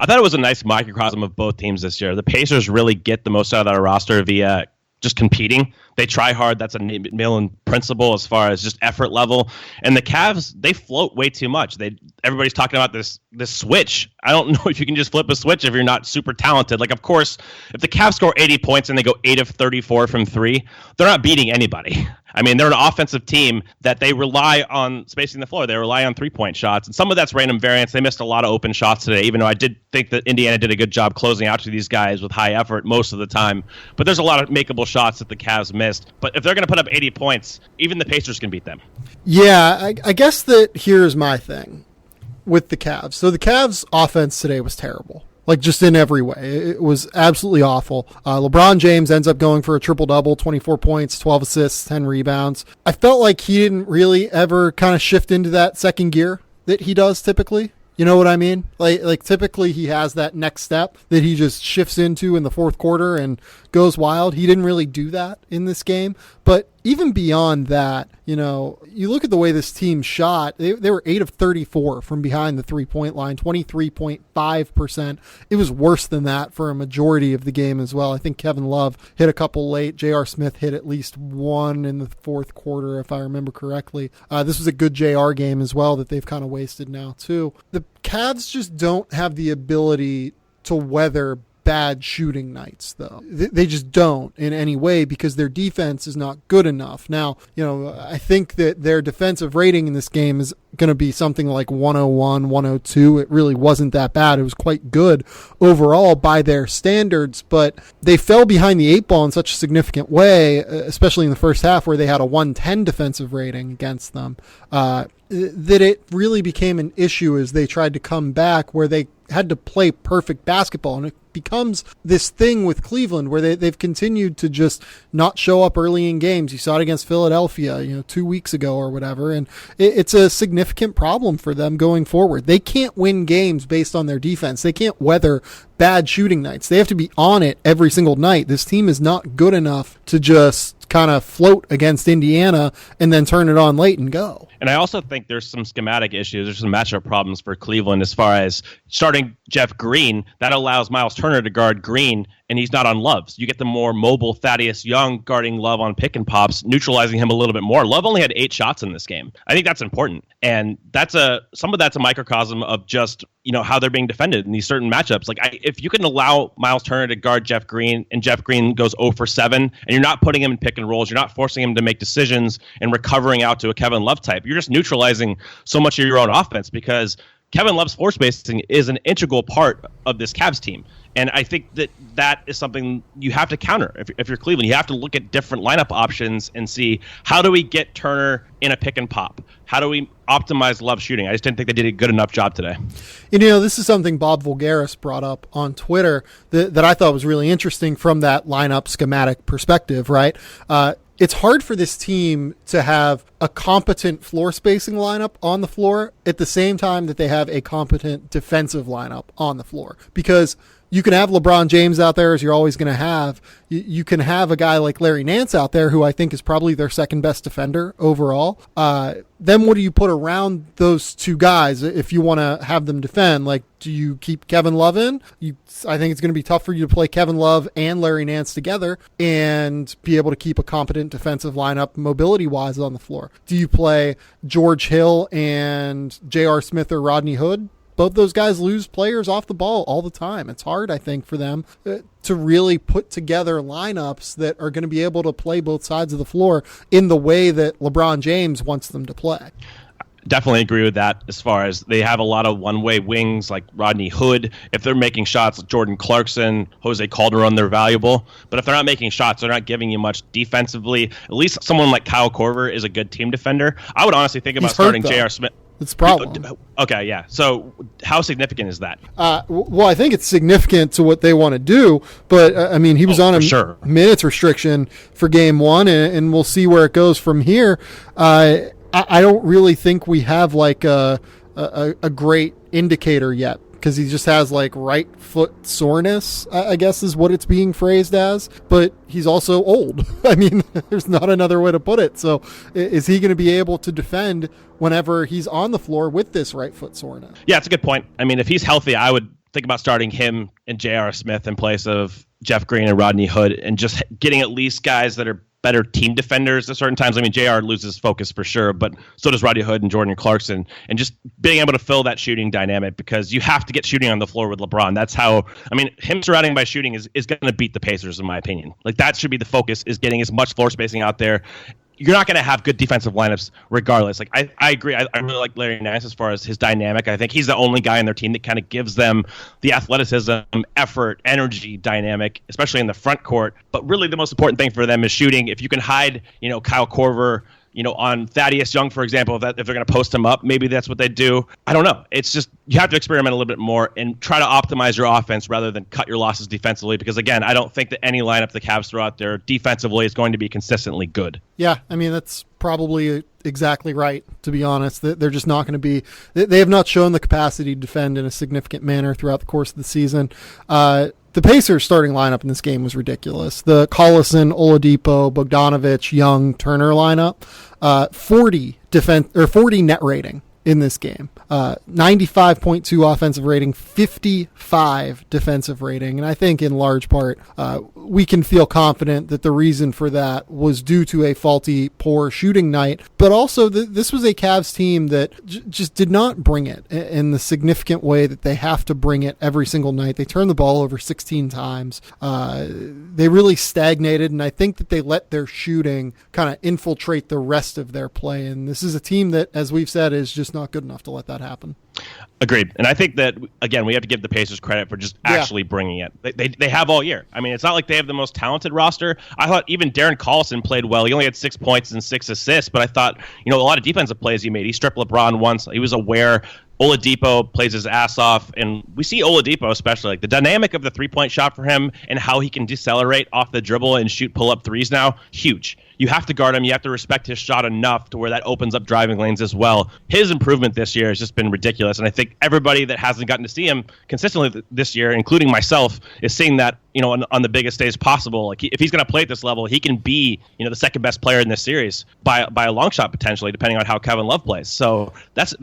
I thought it was a nice microcosm of both teams this year. The Pacers really get the most out of that roster via just competing. They try hard. That's a McMillan principle as far as just effort level. And the Cavs, they float way too much. Everybody's talking about this switch. I don't know if you can just flip a switch if you're not super talented. Like, of course, if the Cavs score 80 points and they go 8 of 34 from 3, they're not beating anybody. I mean, they're an offensive team that they rely on spacing the floor. They rely on three-point shots. And some of that's random variance. They missed a lot of open shots today, even though I did think that Indiana did a good job closing out to these guys with high effort most of the time. But there's a lot of makeable shots that the Cavs missed. But if they're going to put up 80 points, even the Pacers can beat them. Yeah, I guess that here's my thing with the Cavs. So the Cavs' offense today was terrible. Like, just in every way. It was absolutely awful. LeBron James ends up going for a triple-double, 24 points, 12 assists, 10 rebounds. I felt like he didn't really ever kind of shift into that second gear that he does typically. You know what I mean? Like typically he has that next step that he just shifts into in the fourth quarter and goes wild. He didn't really do that in this game. But even beyond that, you know, you look at the way this team shot, they were 8 of 34 from behind the three-point line, 23.5%. It was worse than that for a majority of the game as well. I think Kevin Love hit a couple late. J.R. Smith hit at least one in the fourth quarter, if I remember correctly. This was a good J.R. game as well that they've kind of wasted now, too. The Cavs just don't have the ability to weather bad shooting nights, though. They just don't in any way because their defense is not good enough. Now, you know, I think that their defensive rating in this game is going to be something like 101, 102. It really wasn't that bad. It was quite good overall by their standards, but they fell behind the 8 ball in such a significant way, especially in the first half where they had a 110 defensive rating against them, that it really became an issue as they tried to come back where they had to play perfect basketball. And it becomes this thing with Cleveland where they've continued to just not show up early in games. You saw it against Philadelphia, 2 weeks ago or whatever. And it's a significant problem for them going forward. They can't win games based on their defense. They can't weather bad shooting nights. They have to be on it every single night. This team is not good enough to just kind of float against Indiana and then turn it on late and go. And I also think there's some schematic issues. There's some matchup problems for Cleveland as far as starting Jeff Green. That allows Miles Turner to guard Green, and he's not on Love. So you get the more mobile Thaddeus Young guarding Love on pick and pops, neutralizing him a little bit more. Love only had 8 shots in this game. I think that's important. And some of that's a microcosm of just, how they're being defended in these certain matchups. Like, if you can allow Miles Turner to guard Jeff Green and Jeff Green goes 0 for 7, and you're not putting him in pick and rolls, you're not forcing him to make decisions and recovering out to a Kevin Love type. You're just neutralizing so much of your own offense because Kevin Love's floor spacing is an integral part of this Cavs team. And I think that is something you have to counter. If you're Cleveland, you have to look at different lineup options and see, how do we get Turner in a pick and pop? How do we optimize Love shooting? I just didn't think they did a good enough job today. This is something Bob Voulgaris brought up on Twitter that I thought was really interesting from that lineup schematic perspective, right? It's hard for this team to have a competent floor spacing lineup on the floor at the same time that they have a competent defensive lineup on the floor, because you can have LeBron James out there, as you're always going to have. You can have a guy like Larry Nance out there, who I think is probably their second best defender overall. Then what do you put around those two guys if you want to have them defend? Like, do you keep Kevin Love in? I think it's going to be tough for you to play Kevin Love and Larry Nance together and be able to keep a competent defensive lineup mobility-wise on the floor. Do you play George Hill and J.R. Smith or Rodney Hood? Both those guys lose players off the ball all the time. It's hard, I think, for them to really put together lineups that are going to be able to play both sides of the floor in the way that LeBron James wants them to play. Definitely agree with that. As far as they have a lot of one-way wings like Rodney Hood. If they're making shots, Jordan Clarkson, Jose Calderon, they're valuable. But if they're not making shots, they're not giving you much defensively. At least someone like Kyle Korver is a good team defender. I would honestly think about starting J.R. Smith. It's a problem. Okay, yeah. So how significant is that? Well, I think it's significant to what they want to do, but he was on a minutes restriction for game one, and we'll see where it goes from here. I don't really think we have like a great indicator yet, because he just has like right foot soreness, I guess is what it's being phrased as. But he's also old. There's not another way to put it. So is he going to be able to defend whenever he's on the floor with this right foot soreness? Yeah, it's a good point. If he's healthy, I would think about starting him and J.R. Smith in place of Jeff Green and Rodney Hood, and just getting at least guys that are better team defenders at certain times. JR loses focus for sure, but so does Rodney Hood and Jordan Clarkson, and just being able to fill that shooting dynamic, because you have to get shooting on the floor with LeBron. That's how, him surrounding by shooting is going to beat the Pacers, in my opinion. Like, that should be the focus, is getting as much floor spacing out there. You're not going to have good defensive lineups regardless. Like, I agree. I really like Larry Nance as far as his dynamic. I think he's the only guy in their team that kind of gives them the athleticism, effort, energy dynamic, especially in the front court. But really the most important thing for them is shooting. If you can hide, Kyle Korver, on Thaddeus Young, for example, if they're going to post him up, maybe that's what they do. I don't know. It's just, you have to experiment a little bit more and try to optimize your offense rather than cut your losses defensively, because, again, I don't think that any lineup the Cavs throw out there defensively is going to be consistently good. Yeah, that's probably exactly right, to be honest. They're just not going to be – they have not shown the capacity to defend in a significant manner throughout the course of the season. The Pacers starting lineup in this game was ridiculous. The Collison, Oladipo, Bogdanovich, Young, Turner lineup, 40 net rating in this game. 95.2 offensive rating, 55 defensive rating. And I think in large part, we can feel confident that the reason for that was due to a faulty, poor shooting night. But also, this was a Cavs team that just did not bring it in the significant way that they have to bring it every single night. They turned the ball over 16 times. They really stagnated, and I think that they let their shooting kind of infiltrate the rest of their play. And this is a team that, as we've said, is just not good enough to let that happen. Agreed. And I think that, again, we have to give the Pacers credit for just actually bringing it. They have all year. It's not like they have the most talented roster. I thought even Darren Collison played well. He only had 6 points and 6 assists, but I thought, a lot of defensive plays he made. He stripped LeBron once. He was aware. Oladipo plays his ass off, and we see Oladipo especially, like the dynamic of the three-point shot for him and how he can decelerate off the dribble and shoot pull-up threes now, huge. You have to guard him. You have to respect his shot enough to where that opens up driving lanes as well. His improvement this year has just been ridiculous, and I think everybody that hasn't gotten to see him consistently this year, including myself, is seeing that on the biggest stage possible. Like, if he's going to play at this level, he can be the second best player in this series by a long shot potentially, depending on how Kevin Love plays. So that's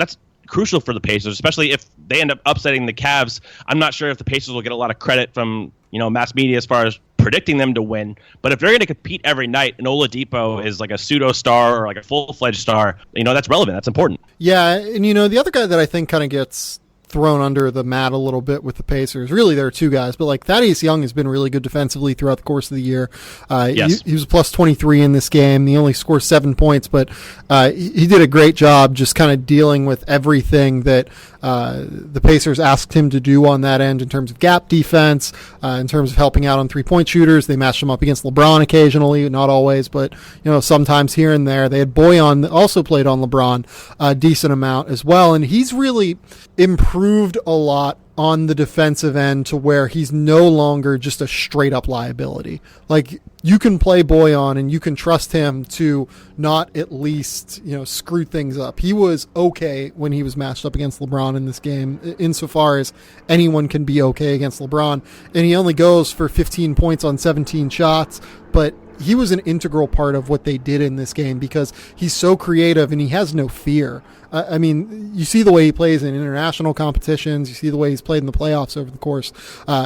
crucial for the Pacers, especially if they end up upsetting the Cavs. I'm not sure if the Pacers will get a lot of credit from mass media as far as predicting them to win, but if they're going to compete every night and Oladipo is like a pseudo star or like a full-fledged star, that's relevant. That's important. Yeah, and the other guy that I think kind of gets thrown under the mat a little bit with the Pacers. Really, there are two guys, but like Thaddeus Young has been really good defensively throughout the course of the year. Yes. He was plus 23 in this game. He only scored 7 points, but he did a great job just kind of dealing with everything that the Pacers asked him to do on that end in terms of gap defense, in terms of helping out on 3-point shooters. They matched him up against LeBron occasionally, not always, but sometimes here and there. They had Bojan that also played on LeBron a decent amount as well, and he's really improved a lot on the defensive end to where he's no longer just a straight up liability. Like, you can play Bojan and you can trust him to not at least, screw things up. He was okay when he was matched up against LeBron in this game, insofar as anyone can be okay against LeBron. And he only goes for 15 points on 17 shots, but he was an integral part of what they did in this game because he's so creative and he has no fear. I mean, you see the way he plays in international competitions. You see the way he's played in the playoffs over the course.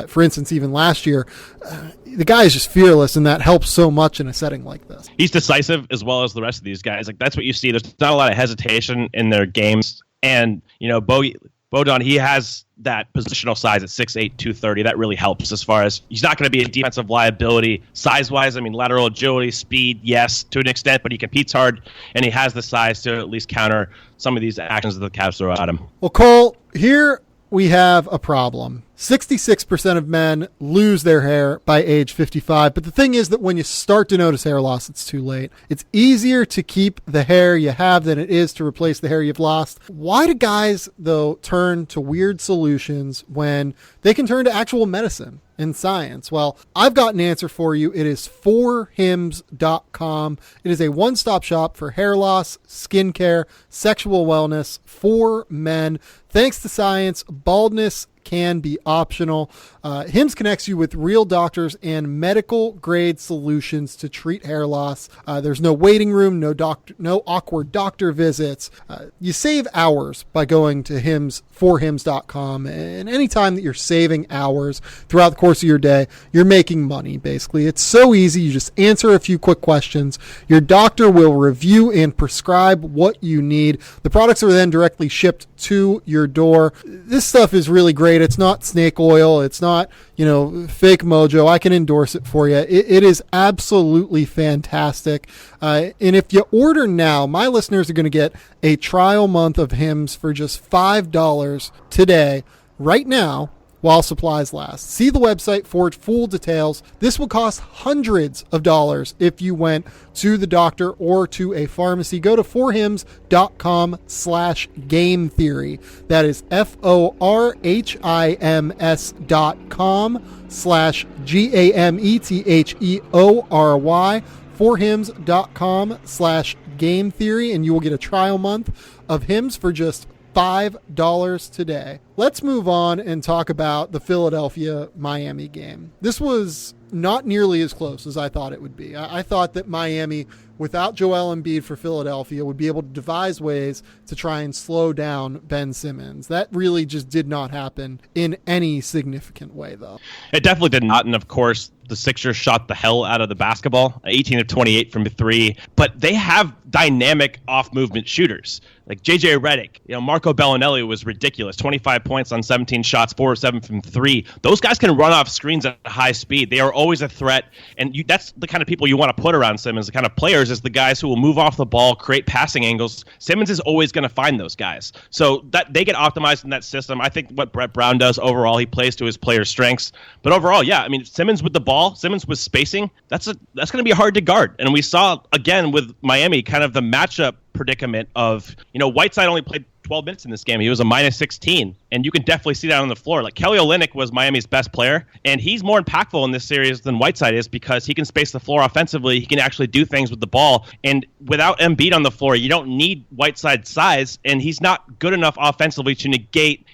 For instance, even last year, the guy is just fearless, and that helps so much in a setting like this. He's decisive as well as the rest of these guys. Like, that's what you see. There's not a lot of hesitation in their games. And, Bojan, he has that positional size at 6'8", 230. That really helps as far as he's not going to be a defensive liability size-wise. I mean, lateral agility, speed, yes, to an extent, but he competes hard, and he has the size to at least counter some of these actions that the Cavs throw at him. Well, Cole, here we have a problem. 66% of men lose their hair by age 55. But the thing is that when you start to notice hair loss, it's too late. It's easier to keep the hair you have than it is to replace the hair you've lost. Why do guys, though, turn to weird solutions when they can turn to actual medicine and science? Well, I've got an answer for you. It is forhims.com. It is a one-stop shop for hair loss, skincare, sexual wellness for men. Thanks to science, baldness can be optional. Hims connects you with real doctors and medical grade solutions to treat hair loss. There's no waiting room, no awkward doctor visits. You save hours by going to forhims.com. And anytime that you're saving hours throughout the course of your day, you're making money, basically. It's so easy. You just answer a few quick questions. Your doctor will review and prescribe what you need. The products are then directly shipped to your door. This stuff is really great. It's not snake oil. It's not, fake mojo. I can endorse it for you. It is absolutely fantastic. And if you order now, my listeners are going to get a trial month of Hims for just $5 today, right now, while supplies last. See the website for full details. This will cost hundreds of dollars if you went to the doctor or to a pharmacy. Go to forhims.com/game theory. That is forhims.com/GAMETHEORY. forhims.com/game theory, and you will get a trial month of Hims for just $5 today. Let's move on and talk about the Philadelphia-Miami game. This was not nearly as close as I thought it would be. I thought that Miami, without Joel Embiid for Philadelphia, would be able to devise ways to try and slow down Ben Simmons. That really just did not happen in any significant way, though. It definitely did not, and of course, the Sixers shot the hell out of the basketball, 18 of 28 from 3, but they have dynamic off-movement shooters. Like J.J. Redick, Marco Bellinelli was ridiculous, 25 points on 17 shots, 4 of 7 from 3. Those guys can run off screens at high speed. They are always a threat, and that's the kind of people you want to put around Simmons. The kind of players is the guys who will move off the ball, create passing angles. Simmons is always going to find those guys. So that they get optimized in that system. I think what Brett Brown does overall, he plays to his players' strengths. But overall, yeah, I mean, Simmons with the ball, Simmons with spacing, that's going to be hard to guard. And we saw, again, with Miami, kind of the matchup predicament of, Whiteside only played 12 minutes in this game. He was a minus 16, and you can definitely see that on the floor. Like, Kelly Olynyk was Miami's best player, and he's more impactful in this series than Whiteside is because he can space the floor offensively. He can actually do things with the ball, and without Embiid on the floor, you don't need Whiteside's size, and he's not good enough offensively to negate,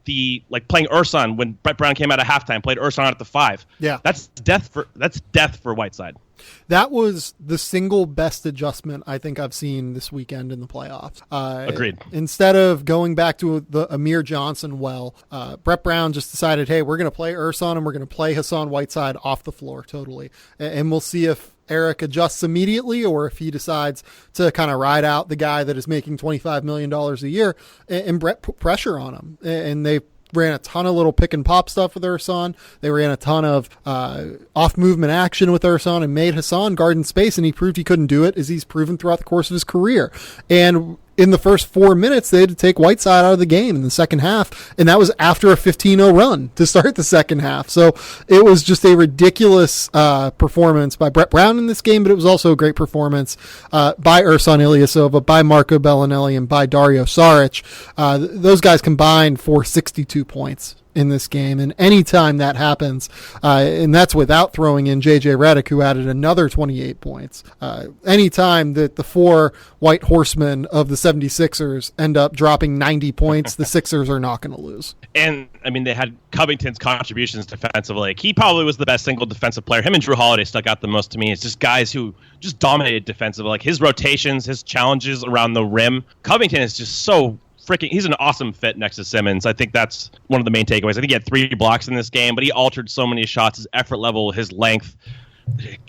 the playing Ersan when Brett Brown came out of halftime, played Ersan out at the 5. Yeah, that's death for Whiteside. That was the single best adjustment I think I've seen this weekend in the playoffs. Agreed. Instead instead of going back to the Amir Johnson Brett Brown just decided, hey, we're going to play Ersan and we're going to play Hassan Whiteside off the floor totally. And we'll see if Eric adjusts immediately or if he decides to kind of ride out the guy that is making $25 million a year and Brett put pressure on him. And they ran a ton of little pick and pop stuff with Ersan. They ran a ton of off movement action with Ersan and made Hassan guard in space, and he proved he couldn't do it, as he's proven throughout the course of his career. And in the first 4 minutes, they had to take Whiteside out of the game in the second half, and that was after a 15-0 run to start the second half. So it was just a ridiculous performance by Brett Brown in this game, but it was also a great performance by Ersan Ilyasova, by Marco Bellinelli, and by Dario Saric. Those guys combined for 62 points in this game, and anytime that happens, and that's without throwing in JJ Redick, who added another 28 points. Anytime that the four white horsemen of the 76ers end up dropping 90 points, the Sixers are not going to lose. And I mean, they had Covington's contributions defensively. Like, he probably was the best single defensive player. Him and Drew Holiday stuck out the most to me. It's just guys who just dominated defensively. Like, his rotations, his challenges around the rim. Covington is just so he's an awesome fit next to Simmons. I think that's one of the main takeaways. I think he had 3 blocks in this game, but he altered so many shots, his effort level, his length.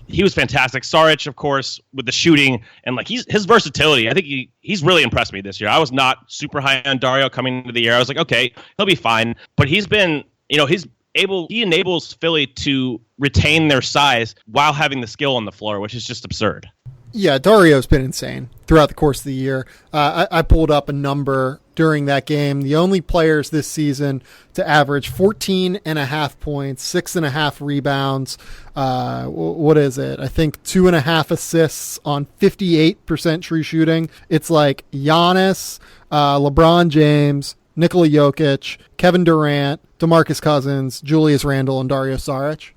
He was fantastic. Saric, of course, with the shooting and like his versatility. I think he's really impressed me this year. I was not super high on Dario coming into the year. I was like, okay, he'll be fine. But he's been, he enables Philly to retain their size while having the skill on the floor, which is just absurd. Yeah, Dario's been insane throughout the course of the year. I pulled up a number during that game. The only players this season to average 14.5 points, 6.5 rebounds. What is it? I think 2.5 assists on 58% true shooting. It's like Giannis, LeBron James, Nikola Jokic, Kevin Durant, DeMarcus Cousins, Julius Randle, and Dario Saric.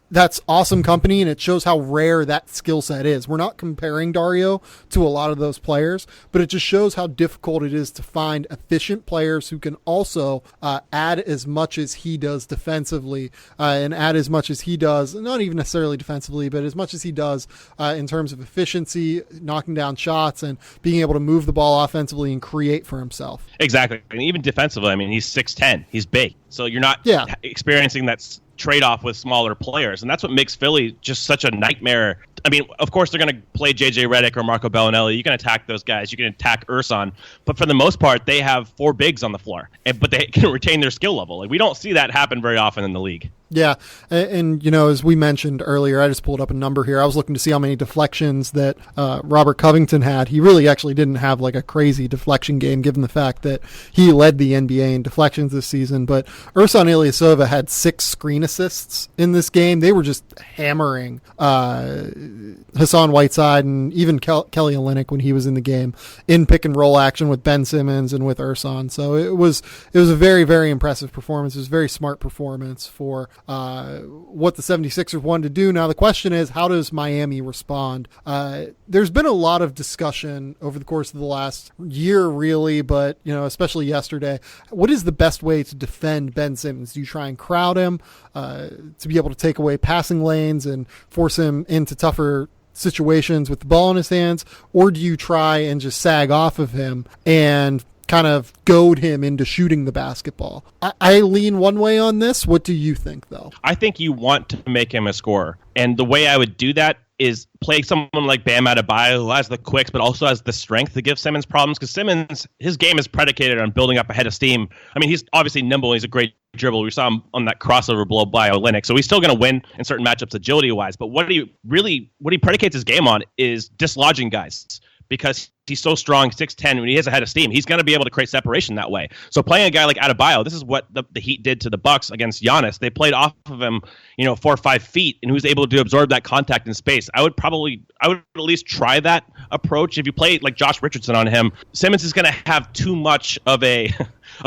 That's awesome company, and it shows how rare that skill set is. We're not comparing Dario to a lot of those players, but it just shows how difficult it is to find efficient players who can also add as much as he does defensively and add as much as he does, not even necessarily defensively, but as much as he does in terms of efficiency, knocking down shots, and being able to move the ball offensively and create for himself. Exactly. And even defensively, I mean, he's 6'10". He's big. So you're not experiencing that trade-off with smaller players, and that's what makes Philly just such a nightmare. I mean, of course they're going to play JJ Redick or Marco Bellinelli. You can attack those guys. You can attack Ersan, but for the most part, they have 4 bigs on the floor, but they can retain their skill level. Like, we don't see that happen very often in the league. Yeah, and as we mentioned earlier, I just pulled up a number here. I was looking to see how many deflections that Robert Covington had. He really actually didn't have like a crazy deflection game, given the fact that he led the NBA in deflections this season. But Ersan Ilyasova had 6 screen assists in this game. They were just hammering Hassan Whiteside and even Kelly Olynyk when he was in the game in pick and roll action with Ben Simmons and with Ersan. So it was a very, very impressive performance. It was a very smart performance for what the 76ers wanted to do. Now the question is, how does Miami respond? There's been a lot of discussion over the course of the last year, really, but especially yesterday. What is the best way to defend Ben Simmons? Do you try and crowd him to be able to take away passing lanes and force him into tougher situations with the ball in his hands, or do you try and just sag off of him and kind of goad him into shooting the basketball? I lean one way on this. What do you think, though? I think you want to make him a scorer. And the way I would do that is play someone like Bam Adebayo, who has the quicks, but also has the strength to give Simmons problems. Because Simmons, his game is predicated on building up a head of steam. I mean, he's obviously nimble. He's a great dribbler. We saw him on that crossover blow by Olynyk. So he's still going to win in certain matchups agility-wise. But what he predicates his game on is dislodging guys. Because he's so strong, 6'10", when he has a head of steam, he's going to be able to create separation that way. So playing a guy like Adebayo, this is what the Heat did to the Bucks against Giannis. They played off of him, 4 or 5 feet, and he was able to absorb that contact in space. I would at least try that approach. If you play like Josh Richardson on him, Simmons is going to have too much of a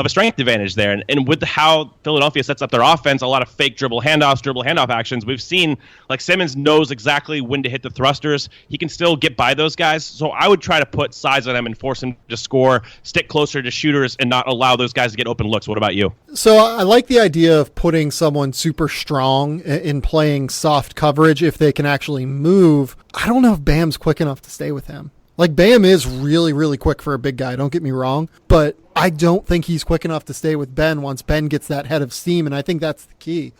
strength advantage there. And with how Philadelphia sets up their offense, a lot of fake dribble handoff actions, we've seen like Simmons knows exactly when to hit the thrusters. He can still get by those guys. So I would try to put size on him and force him to score, stick closer to shooters, and not allow those guys to get open looks. What about you? So I like the idea of putting someone super strong in playing soft coverage if they can actually move. I don't know if Bam's quick enough to stay with him. Like, Bam is really, really quick for a big guy. Don't get me wrong. But I don't think he's quick enough to stay with Ben once Ben gets that head of steam. And I think that's the key.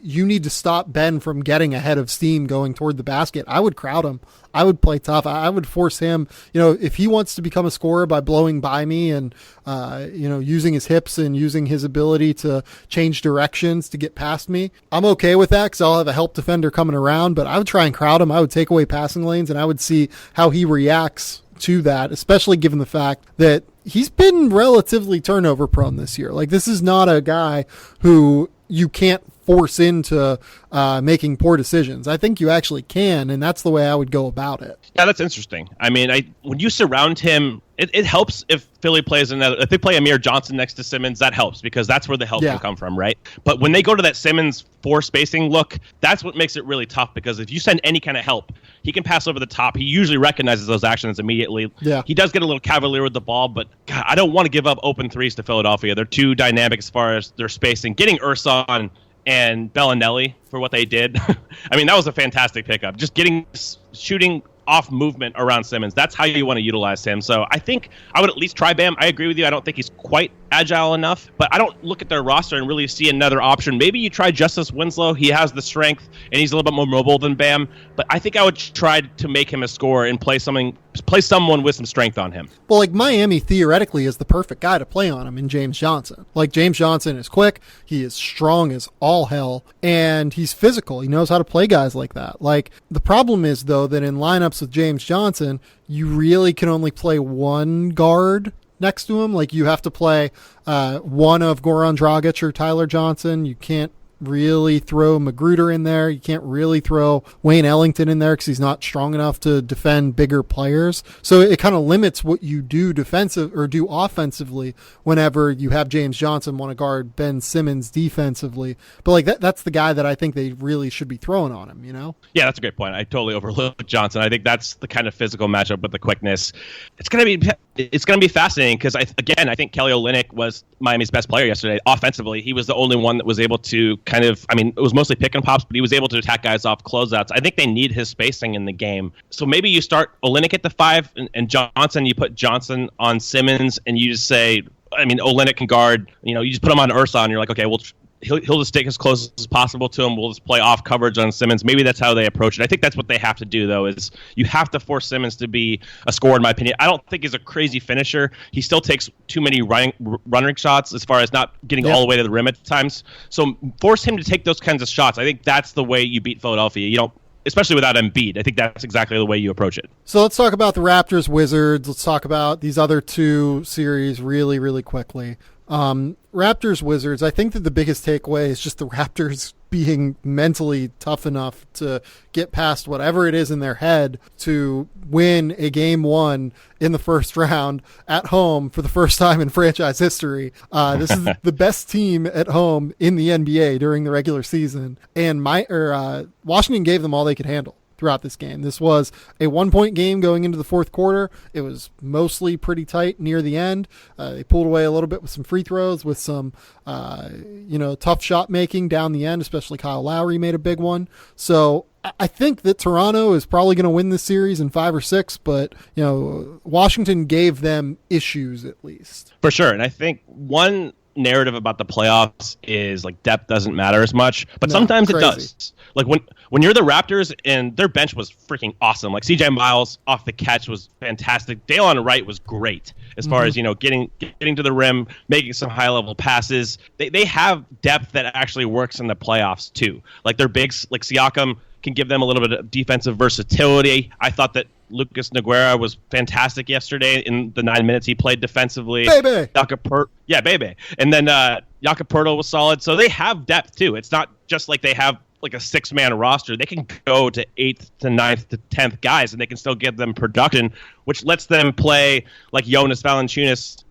You need to stop Ben from getting a head of steam going toward the basket. I would crowd him. I would play tough. I would force him, if he wants to become a scorer by blowing by me and, using his hips and using his ability to change directions to get past me, I'm okay with that because I'll have a help defender coming around, but I would try and crowd him. I would take away passing lanes and I would see how he reacts to that, especially given the fact that he's been relatively turnover prone this year. Like, this is not a guy who you can't force into making poor decisions. I think you actually can, and that's the way I would go about it. Yeah, that's interesting. I mean, when you surround him, it helps if Philly plays if they play Amir Johnson next to Simmons, that helps because that's where the help can come from, right? But when they go to that Simmons 4 spacing look, that's what makes it really tough because if you send any kind of help, he can pass over the top. He usually recognizes those actions immediately. Yeah. He does get a little cavalier with the ball, but God, I don't want to give up open threes to Philadelphia. They're too dynamic as far as their spacing. Getting Urson and Bellinelli for what they did. I mean, that was a fantastic pickup. Just shooting off movement around Simmons. That's how you want to utilize him. So I think I would at least try Bam. I agree with you. I don't think he's quite agile enough, but I don't look at their roster and really see another option. Maybe you try Justice Winslow. He has the strength and he's a little bit more mobile than Bam, but I think I would try to make him a scorer and play someone with some strength on him. Well, like Miami theoretically is the perfect guy to play on him in James Johnson. Like, James Johnson is quick, he is strong as all hell, and he's physical. He knows how to play guys like that. Like, the problem is though that in lineups with James Johnson, you really can only play one guard next to him. Like, you have to play one of Goran Dragic or Tyler Johnson. You can't really throw Magruder in there. You can't really throw Wayne Ellington in there because he's not strong enough to defend bigger players. So it kind of limits what you do do offensively whenever you have James Johnson want to guard Ben Simmons defensively. But like that's the guy that I think they really should be throwing on him, Yeah, that's a great point. I totally overlooked Johnson. I think that's the kind of physical matchup with the quickness. It's going to be fascinating because I think Kelly Olynyk was Miami's best player yesterday. Offensively, he was the only one that was able to it was mostly pick and pops, but he was able to attack guys off closeouts. I think they need his spacing in the game. So maybe you start Olynyk at the 5 and Johnson, you put Johnson on Simmons and you just say, Olynyk can guard, you just put him on Ursa and you're like, okay, well, he'll just stick as close as possible to him. We'll just play off coverage on Simmons. Maybe that's how they approach it. I think that's what they have to do, though, is you have to force Simmons to be a scorer, in my opinion. I don't think he's a crazy finisher. He still takes too many running shots as far as not getting all the way to the rim at times. So force him to take those kinds of shots. I think that's the way you beat Philadelphia. Especially without Embiid. I think that's exactly the way you approach it. So let's talk about the Raptors Wizards. Let's talk about these other 2 series really, really quickly. Raptors Wizards, I think that the biggest takeaway is just the Raptors being mentally tough enough to get past whatever it is in their head to win a game 1 in the first round at home for the first time in franchise history. This is the best team at home in the NBA during the regular season, and Washington gave them all they could handle throughout this game. This was a 1-point game going into the fourth quarter. It was mostly pretty tight near the end. They pulled away a little bit with some free throws, with some, tough shot making down the end, especially Kyle Lowry made a big one. So I think that Toronto is probably going to win this series in 5 or 6, but, Washington gave them issues at least. For sure. And I think one narrative about the playoffs is like depth doesn't matter as much, but sometimes it does. Like when you're the Raptors and their bench was freaking awesome. Like CJ Miles off the catch was fantastic. Daylon Wright was great as far as, getting to the rim, making some high level passes. They have depth that actually works in the playoffs too. Like their bigs, like Siakam, can give them a little bit of defensive versatility. I thought that Lucas Nogueira was fantastic yesterday in the 9 minutes he played defensively. Baby. Baby. And then Jakob Poeltl was solid. So they have depth too. It's not just like they have like a 6-man roster. They can go to 8th to 9th to 10th guys and they can still give them production, which lets them play like Jonas Valanciunas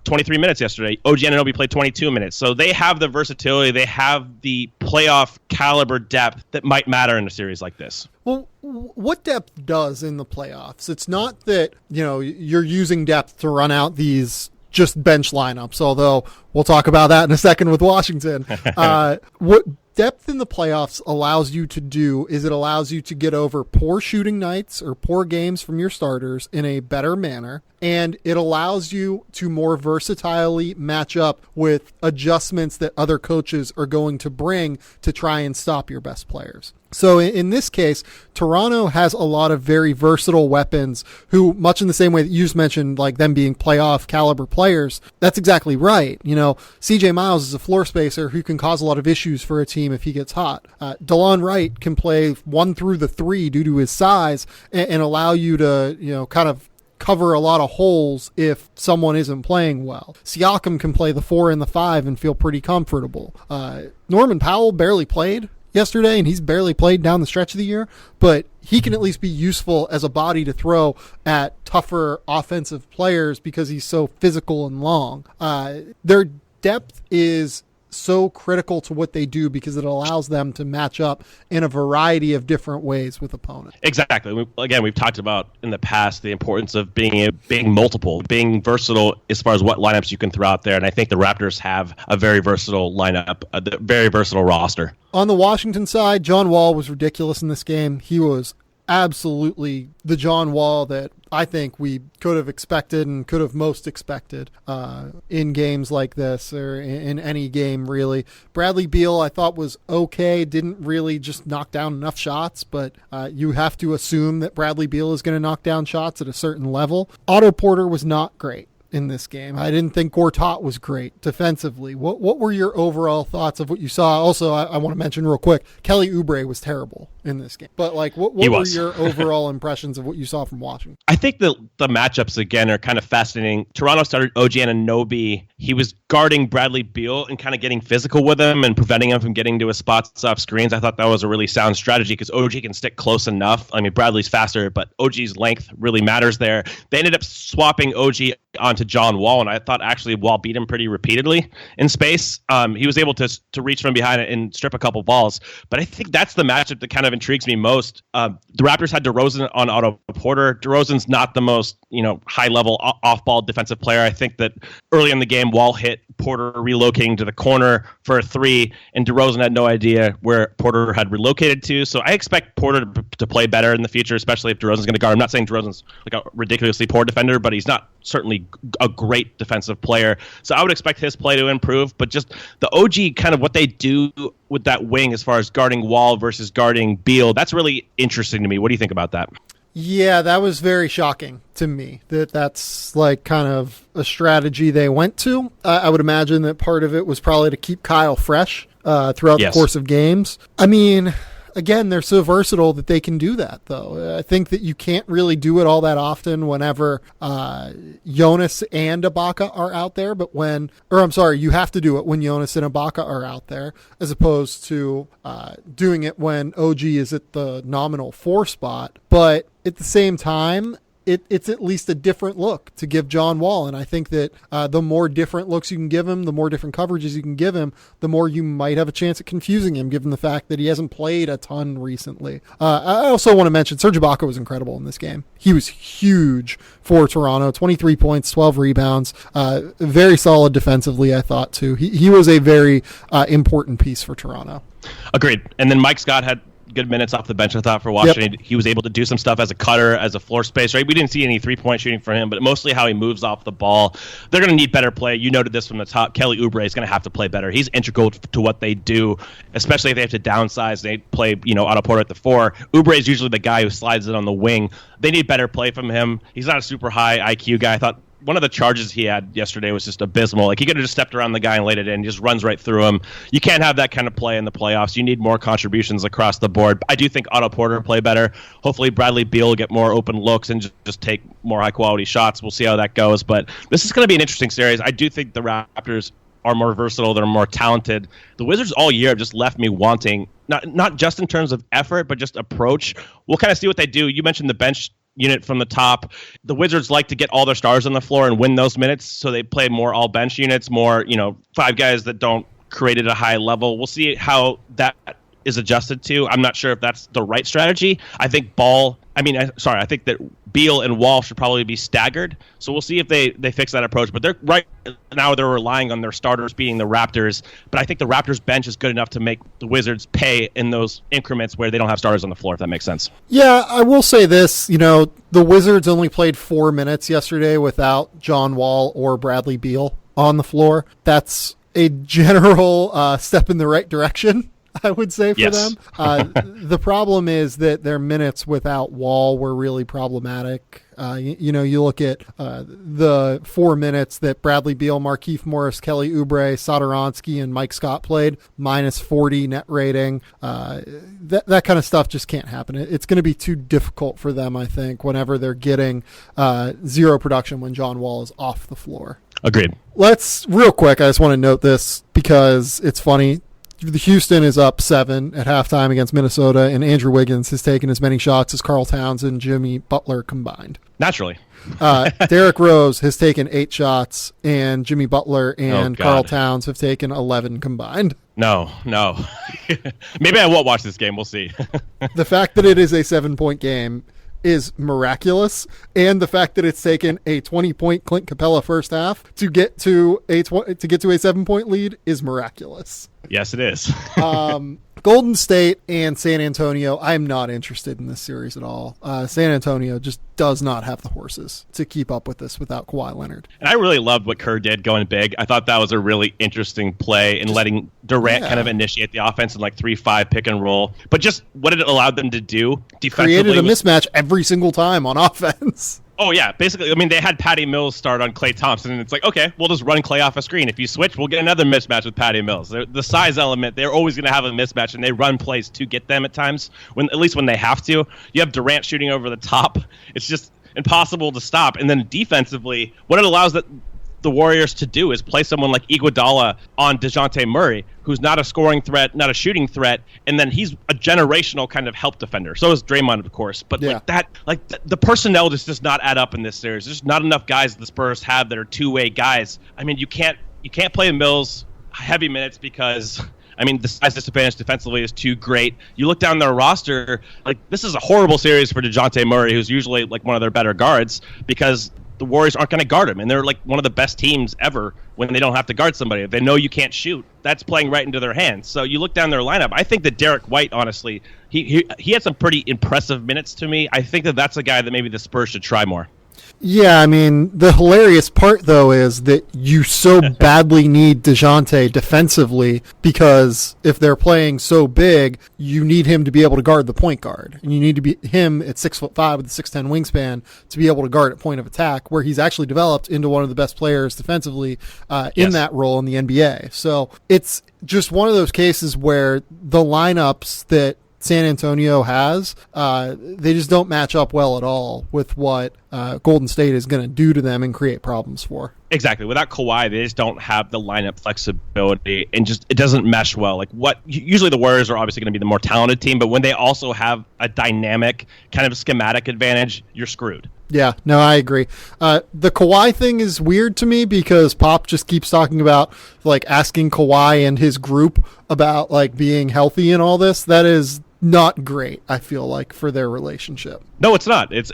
23 minutes yesterday. OG Anunoby played 22 minutes. So they have the versatility. They have the playoff caliber depth that might matter in a series like this. Well, what depth does in the playoffs? It's not that, you're using depth to run out these just bench lineups, although we'll talk about that in a second with Washington. What depth in the playoffs allows you to do is it allows you to get over poor shooting nights or poor games from your starters in a better manner. And it allows you to more versatilely match up with adjustments that other coaches are going to bring to try and stop your best players. So in this case, Toronto has a lot of very versatile weapons who, much in the same way that you just mentioned, like them being playoff caliber players, that's exactly right. You know, CJ Miles is a floor spacer who can cause a lot of issues for a team if he gets hot. DeLon Wright can play 1 through the 3 due to his size and allow you to, you know, kind of cover a lot of holes if someone isn't playing well. Siakam can play the 4 and the 5 and feel pretty comfortable. Norman Powell barely played yesterday, and he's barely played down the stretch of the year, but he can at least be useful as a body to throw at tougher offensive players because he's so physical and long. Their depth is so critical to what they do because it allows them to match up in a variety of different ways with opponents. Exactly. We've talked about in the past the importance of being multiple, being versatile as far as what lineups you can throw out there. And I think the Raptors have a very versatile lineup, a very versatile roster. On the Washington side, John Wall was ridiculous in this game. He was absolutely the John Wall that I think we could have expected and could have most expected in games like this or in any game, really. Bradley Beal, I thought, was okay. Didn't really just knock down enough shots, but you have to assume that Bradley Beal is going to knock down shots at a certain level. Otto Porter was not great in this game. I didn't think Gortat was great defensively. What were your overall thoughts of what you saw? Also, I want to mention real quick, Kelly Oubre was terrible in this game. But like, what were your overall impressions of what you saw from Washington? I think the matchups, again, are kind of fascinating. Toronto started OG Anunoby. He was guarding Bradley Beal and kind of getting physical with him and preventing him from getting to his spots off screens. I thought that was a really sound strategy because OG can stick close enough. I mean, Bradley's faster, but OG's length really matters there. They ended up swapping OG onto John Wall, and I thought actually Wall beat him pretty repeatedly in space. He was able to reach from behind it and strip a couple balls, but I think that's the matchup that kind of intrigues me most. The Raptors had DeRozan on Otto Porter. DeRozan's not the most high-level off-ball defensive player. I think that early in the game, Wall hit Porter relocating to the corner for a 3, and DeRozan had no idea where Porter had relocated to. So I expect Porter to play better in the future, especially if DeRozan's going to guard. I'm not saying DeRozan's like a ridiculously poor defender, but he's not certainly a great defensive player. So I would expect his play to improve, but just the OG kind of what they do with that wing as far as guarding Wall versus guarding Beal, that's really interesting to me. What do you think about that? Yeah, that was very shocking to me that's like kind of a strategy they went to. I would imagine that part of it was probably to keep Kyle fresh throughout the course of games. I mean, again, they're so versatile that they can do that, though. I think that you can't really do it all that often whenever Jonas and Ibaka are out there, you have to do it when Jonas and Ibaka are out there, as opposed to doing it when OG is at the nominal 4 spot. But at the same time, it's at least a different look to give John Wall. And I think that the more different looks you can give him, the more different coverages you can give him, the more you might have a chance at confusing him, given the fact that he hasn't played a ton recently. I also want to mention Serge Ibaka was incredible in this game. He was huge for Toronto, 23 points, 12 rebounds, very solid defensively, I thought, too. He was a very important piece for Toronto. Agreed. And then Mike Scott had good minutes off the bench, I thought, for Washington. Yep. He was able to do some stuff as a cutter, as a floor spacer. Right? We didn't see any three-point shooting for him, but mostly how he moves off the ball. They're going to need better play. You noted this from the top. Kelly Oubre is going to have to play better. He's integral to what they do, especially if they have to downsize. They play, Otto Porter at the 4. Oubre is usually the guy who slides it on the wing. They need better play from him. He's not a super high IQ guy. I thought one of the charges he had yesterday was just abysmal. Like, he could have just stepped around the guy and laid it in. He just runs right through him. You can't have that kind of play in the playoffs. You need more contributions across the board. I do think Otto Porter play better. Hopefully Bradley Beal will get more open looks and just take more high-quality shots. We'll see how that goes. But this is going to be an interesting series. I do think the Raptors are more versatile. They're more talented. The Wizards all year have just left me wanting, not just in terms of effort, but just approach. We'll kind of see what they do. You mentioned the bench unit from the top. The Wizards like to get all their stars on the floor and win those minutes, so they play more all bench units, more 5 guys that don't create at a high level. We'll see how that is adjusted to. I'm not sure if that's the right strategy. I think that Beal and Wall should probably be staggered. So we'll see if they fix that approach. But they're relying on their starters being the Raptors. But I think the Raptors bench is good enough to make the Wizards pay in those increments where they don't have starters on the floor, if that makes sense. Yeah, I will say this. The Wizards only played 4 minutes yesterday without John Wall or Bradley Beal on the floor. That's a general step in the right direction, I would say, for them. The problem is that their minutes without Wall were really problematic. You look at the 4 minutes that Bradley Beal, Markieff Morris, Kelly Oubre, Satoransky, and Mike Scott played, -40 net rating. That kind of stuff just can't happen. It's going to be too difficult for them, I think, whenever they're getting zero production when John Wall is off the floor. Agreed. Let's, real quick, I just want to note this because it's funny. Houston is up 7 at halftime against Minnesota, and Andrew Wiggins has taken as many shots as Karl Towns and Jimmy Butler combined. Naturally. Derrick Rose has taken 8 shots, and Jimmy Butler and Karl Towns have taken 11 combined. No. Maybe I won't watch this game. We'll see. The fact that it is a 7-point game is miraculous, and the fact that it's taken a 20-point Clint Capella first half to get to a 7-point lead is miraculous. Yes, it is. Golden State and San Antonio, I'm not interested in this series at all. San Antonio just does not have the horses to keep up with this without Kawhi Leonard. And I really loved what Kerr did going big. I thought that was a really interesting play in letting Durant kind of initiate the offense in 3-5 pick and roll. But just what it allowed them to do defensively. Created a mismatch every single time on offense. Oh, yeah. Basically, they had Patty Mills start on Klay Thompson, and it's okay, we'll just run Klay off a screen. If you switch, we'll get another mismatch with Patty Mills. The size element, they're always going to have a mismatch, and they run plays to get them at times, at least when they have to. You have Durant shooting over the top. It's just impossible to stop. And then defensively, what it allows the Warriors to do is play someone like Iguodala on DeJounte Murray, who's not a scoring threat, not a shooting threat, and then he's a generational kind of help defender. So is Draymond, of course. But the personnel just does not add up in this series. There's not enough guys the Spurs have that are two-way guys. You can't play Mills heavy minutes because the size disadvantage defensively is too great. You look down their roster, this is a horrible series for DeJounte Murray, who's usually one of their better guards, because the Warriors aren't going to guard him, and they're one of the best teams ever when they don't have to guard somebody. If they know you can't shoot, that's playing right into their hands. So you look down their lineup. I think that Derek White, honestly, he had some pretty impressive minutes to me. I think that's a guy that maybe the Spurs should try more. Yeah, the hilarious part, though, is that you so badly need DeJounte defensively, because if they're playing so big, you need him to be able to guard the point guard. And you need to be him at 6'5" with a 6'10" wingspan to be able to guard at point of attack, where he's actually developed into one of the best players defensively in that role in the NBA. So it's just one of those cases where the lineups that San Antonio has, they just don't match up well at all with what Golden State is going to do to them and create problems for. Exactly. Without Kawhi, they just don't have the lineup flexibility, and just it doesn't mesh well. Usually the Warriors are obviously going to be the more talented team, but when they also have a dynamic kind of schematic advantage, you're screwed. Yeah, no, I agree. The Kawhi thing is weird to me because Pop just keeps talking about asking Kawhi and his group about being healthy and all this. That is not great, I feel like, for their relationship. No, it's not. It's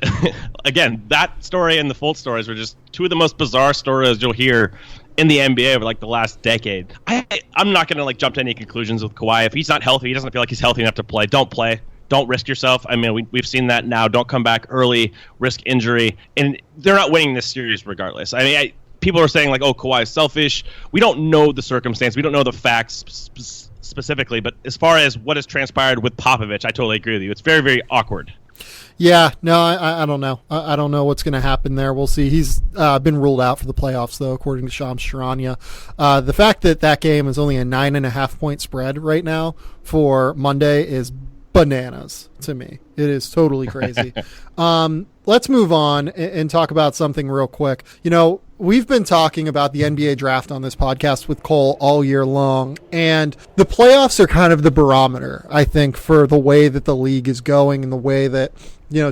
again, that story and the Fultz stories were just two of the most bizarre stories you'll hear in the NBA over the last decade. I'm not going to jump to any conclusions with Kawhi. If he's not healthy, he doesn't feel like he's healthy enough to play, don't play. Don't risk yourself. We've seen that now. Don't come back early, risk injury. And they're not winning this series regardless. People are saying Kawhi is selfish. We don't know the circumstance. We don't know the facts specifically. But as far as what has transpired with Popovich, I totally agree with you. It's very, very awkward. Yeah, no, I don't know. I don't know what's going to happen there. We'll see. He's been ruled out for the playoffs, though, according to Shams Charania. The fact that game is only a 9.5-point spread right now for Monday is bananas to me. It is totally crazy. Let's move on and talk about something real quick. We've been talking about the NBA draft on this podcast with Cole all year long, and the playoffs are kind of the barometer, I think, for the way that the league is going and the way that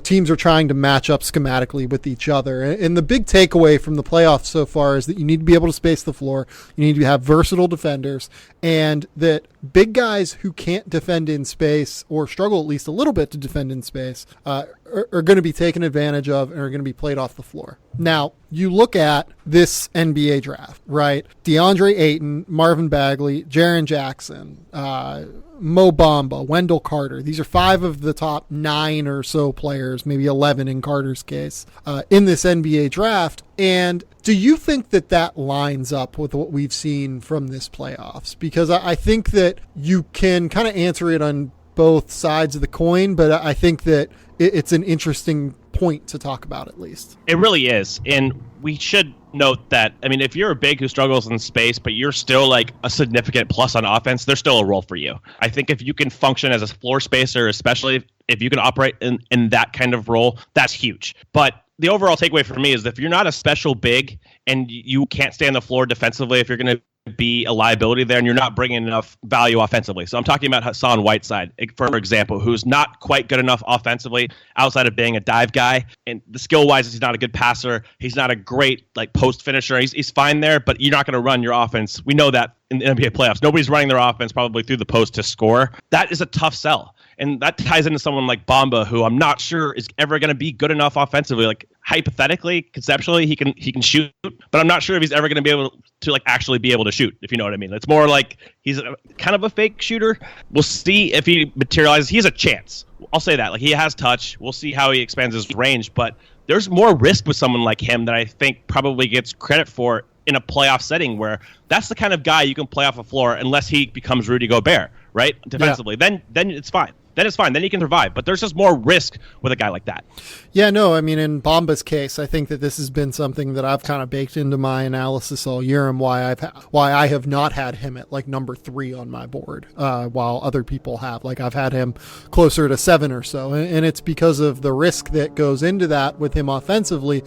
teams are trying to match up schematically with each other. And the big takeaway from the playoffs so far is that you need to be able to space the floor. You need to have versatile defenders, and that big guys who can't defend in space or struggle at least a little bit to defend in space are going to be taken advantage of and are going to be played off the floor. Now, you look at this NBA draft, right? DeAndre Ayton, Marvin Bagley, Jaren Jackson, Mo Bamba, Wendell Carter. These are 5 of the top 9 or so players, maybe 11 in Carter's case, in this NBA draft. And do you think that lines up with what we've seen from this playoffs? Because I think that you can kind of answer it on both sides of the coin, but I think that it's an interesting point to talk about, at least. It really is. And we should note that, if you're a big who struggles in space, but you're still like a significant plus on offense, there's still a role for you. I think if you can function as a floor spacer, especially if you can operate in that kind of role, that's huge. But the overall takeaway for me is that if you're not a special big and you can't stay on the floor defensively, if you're going to be a liability there and you're not bringing enough value offensively. So I'm talking about Hassan Whiteside, for example, who's not quite good enough offensively outside of being a dive guy. And the skill-wise, he's not a good passer. He's not a great post finisher. He's fine there, but you're not going to run your offense. We know that in the NBA playoffs. Nobody's running their offense probably through the post to score. That is a tough sell. And that ties into someone like Bamba, who I'm not sure is ever going to be good enough offensively. Hypothetically, conceptually, he can shoot, but I'm not sure if he's ever going to be able to actually be able to shoot, if you know what I mean. It's more like he's kind of a fake shooter. We'll see if he materializes. He has a chance. I'll say that. He has touch. We'll see how he expands his range, but there's more risk with someone like him that I think probably gets credit for in a playoff setting, where that's the kind of guy you can play off the floor unless he becomes Rudy Gobert, right? Defensively. Yeah. Then it's fine. Then it's fine. Then he can survive. But there's just more risk with a guy like that. Yeah, no, in Bamba's case, I think that this has been something that I've kind of baked into my analysis all year, and why I have not had him at number 3 on my board, while other people have. I've had him closer to 7 or so, and it's because of the risk that goes into that with him offensively.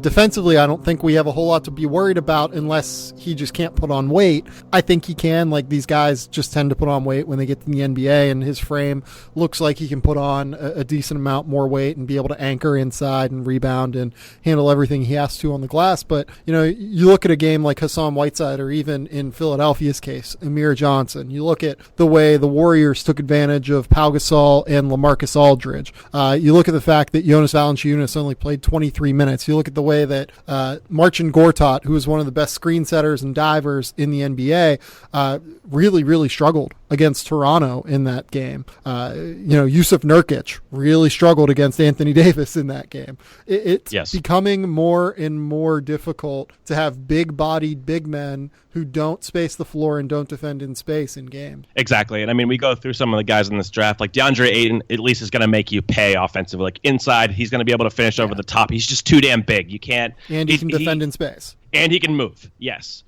Defensively, I don't think we have a whole lot to be worried about unless he just can't put on weight. I think he can. These guys just tend to put on weight when they get to the NBA, and his frame looks like he can put on a decent amount more weight and be able to anchor inside and rebound and handle everything he has to on the glass. But, you look at a game like Hassan Whiteside, or even in Philadelphia's case, Amir Johnson. You look at the way the Warriors took advantage of Pau Gasol and LaMarcus Aldridge. You look at the fact that Jonas Valanciunas only played 23 minutes. You look at the way that Marcin Gortat, who is one of the best screen setters and divers in the NBA, really, really struggled against Toronto in that game. Yusuf Nurkic really struggled against Anthony Davis in that game. It's becoming more and more difficult to have big-bodied big men who don't space the floor and don't defend in space in games. Exactly. And we go through some of the guys in this draft. DeAndre Ayton at least is going to make you pay offensively. Inside, he's going to be able to finish over the top. He's just too damn big. You can't. And he can defend in space. And he can move. Yes.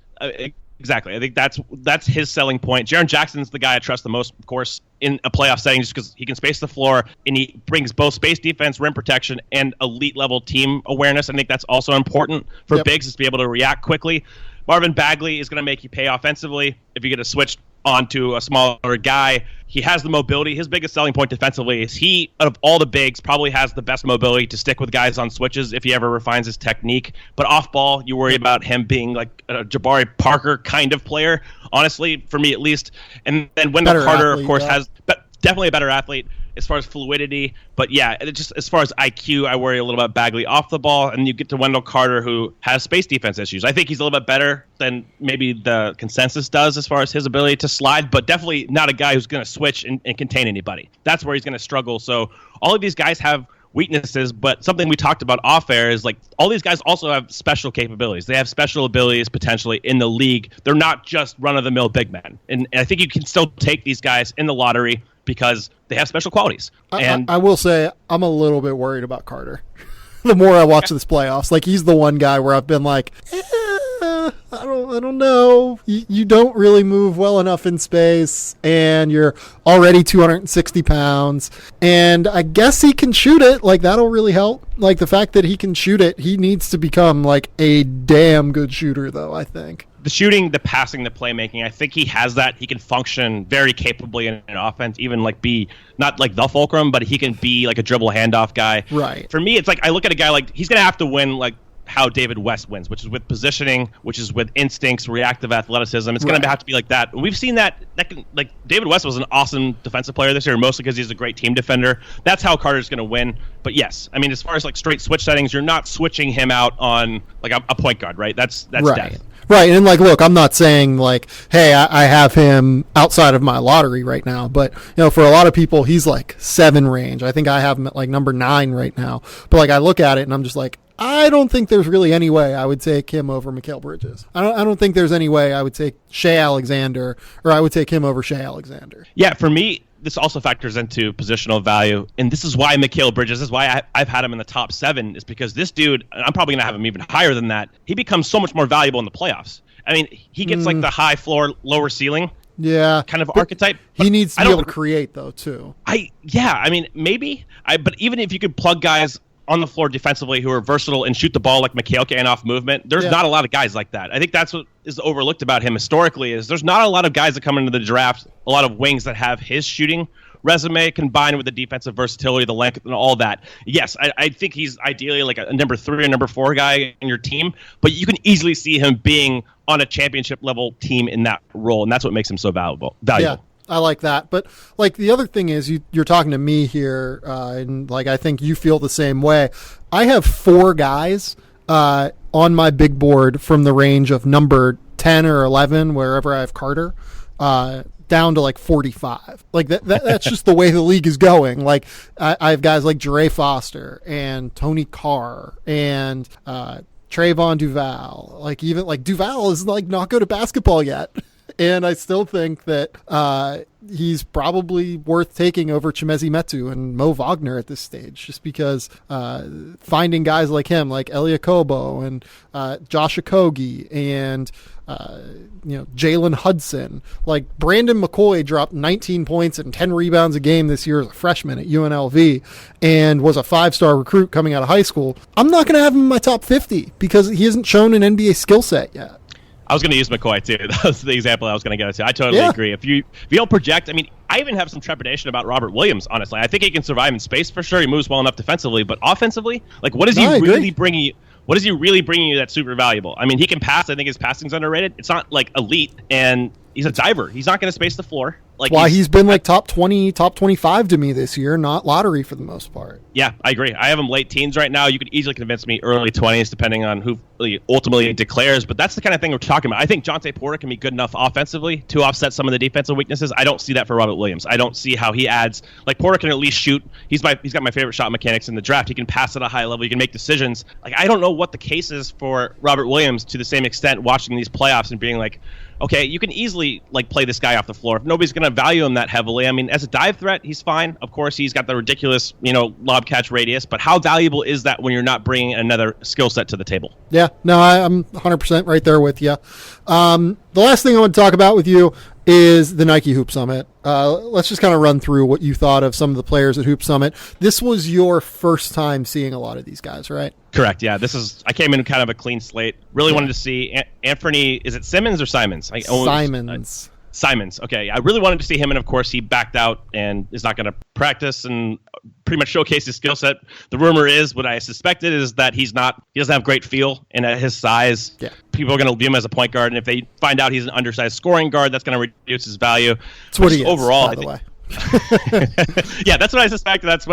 Exactly. I think that's his selling point. Jaren Jackson's the guy I trust the most, of course, in a playoff setting, just because he can space the floor and he brings both space defense, rim protection, and elite level team awareness. I think that's also important for bigs, is to be able to react quickly. Marvin Bagley is going to make you pay offensively if you get a switch onto a smaller guy. He has the mobility. His biggest selling point defensively is he, out of all the bigs, probably has the best mobility to stick with guys on switches if he ever refines his technique. But off ball, you worry about him being like a Jabari Parker kind of player, honestly, for me at least. And then Wendell Carter, of course, has definitely a better athlete as far as fluidity. But yeah, just as far as IQ, I worry a little about Bagley off the ball. And you get to Wendell Carter, who has space defense issues. I think he's a little bit better than maybe the consensus does as far as his ability to slide, but definitely not a guy who's going to switch and contain anybody. That's where he's going to struggle. So all of these guys have weaknesses, but something we talked about off air is all these guys also have special capabilities. They have special abilities potentially in the league. They're not just run-of-the-mill big men. And I think you can still take these guys in the lottery because they have special qualities. And I will say I'm a little bit worried about Carter. The more I watch this playoffs, he's the one guy where I've been I don't know. You don't really move well enough in space, and you're already 260 pounds. And I guess he can shoot it. Like, that'll really help. Like, the fact that he can shoot it, he needs to become, like, a damn good shooter, though, I think. The shooting, the passing, the playmaking, I think he has that. He can function very capably in an offense, even like be not like the fulcrum, but he can be like a dribble handoff guy. Right. For me, it's like I look at a guy like he's going to have to win like how David West wins, which is with positioning, which is with instincts, reactive athleticism. It's going to have to be like that. We've seen that like David West was an awesome defensive player this year, mostly because he's a great team defender. That's how Carter's going to win. But yes, I mean, as far as like straight switch settings, you're not switching him out on like a point guard, right? That's right. death. Right, and like, look, I'm not saying like, hey, I have him outside of my lottery right now, but for a lot of people, he's like 7 range. I think I have him at like number 9 right now. But like, I look at it and I'm just like, I don't think there's really any way I would take him over Mikal Bridges. I don't think there's any way I would take Shea Alexander, or I would take him over Shea Alexander. Yeah, for me, this also factors into positional value, and this is why Mikal Bridges, this is why I've had him in the top 7, is because this dude, and I'm probably going to have him even higher than that, he becomes so much more valuable in the playoffs. I mean, he gets like the high floor, lower ceiling kind of archetype. He needs to be able to create, though, too. I mean, maybe. But even if you could plug guys on the floor defensively who are versatile and shoot the ball like Mikal can off movement, there's not a lot of guys like that. I think that's what is overlooked about him historically, is there's not a lot of guys that come into the draft, a lot of wings that have his shooting resume combined with the defensive versatility, the length, and all that. Yes, I think he's ideally like a number 3 or number 4 guy in your team, but you can easily see him being on a championship level team in that role, and that's what makes him so valuable. Yeah. I like that. But like the other thing is you're talking to me here, and like I think you feel the same way. I have 4 guys on my big board from the range of number 10 or 11, wherever I have Carter, down to like 45. Like that's just the way the league is going. Like I have guys like Jere Foster and Tony Carr and Trayvon Duval. Like even like Duval is like not good at basketball yet. And I still think that he's probably worth taking over Chimezie Metu and Mo Wagner at this stage, just because finding guys like him, like Elia Kobo and Josh Okogie and Jalen Hudson, like Brandon McCoy dropped 19 points and 10 rebounds a game this year as a freshman at UNLV and was a 5-star recruit coming out of high school. I'm not going to have him in my top 50 because he hasn't shown an NBA skill set yet. I was going to use McCoy, too. That was the example I was going to go to. I totally agree. If you don't project, I mean, I even have some trepidation about Robert Williams, honestly. I think he can survive in space for sure. He moves well enough defensively, but offensively, like, what is he really bringing you? What is he really bringing you that's super valuable? I mean, he can pass. I think his passing's underrated. It's not, like, elite, and he's a diver. He's not going to space the floor. Like, why he's been like top 20, top 25 to me this year, not lottery for the most part. Yeah, I agree. I have him late teens right now. You could easily convince me early 20s, depending on who ultimately declares. But that's the kind of thing we're talking about. I think Jonte Porter can be good enough offensively to offset some of the defensive weaknesses. I don't see that for Robert Williams. I don't see how he adds. Like, Porter can at least shoot. He's got my favorite shot mechanics in the draft. He can pass at a high level. He can make decisions. Like, I don't know what the case is for Robert Williams to the same extent watching these playoffs and being like, okay, you can easily like play this guy off the floor. If nobody's going to value him that heavily, I mean, as a dive threat, he's fine. Of course, he's got the ridiculous, lob catch radius. But how valuable is that when you're not bringing another skill set to the table? Yeah, no, I'm 100% right there with you. The last thing I want to talk about with you is the Nike Hoop Summit. Let's just kind of run through what you thought of some of the players at Hoop Summit. This was your first time seeing a lot of these guys, right? Correct. Yeah, I came in kind of a clean slate. Really wanted to see Anthony. Is it Simmons or Simons? Simons. Simons. Okay. I really wanted to see him, and of course he backed out and is not going to practice and pretty much showcase his skill set. The rumor is, what I suspected is that he doesn't have great feel, and at his size, people are going to view him as a point guard, and if they find out he's an undersized scoring guard, that's going to reduce his value. That's what he is, overall, by the way. Yeah, that's what I suspected. That's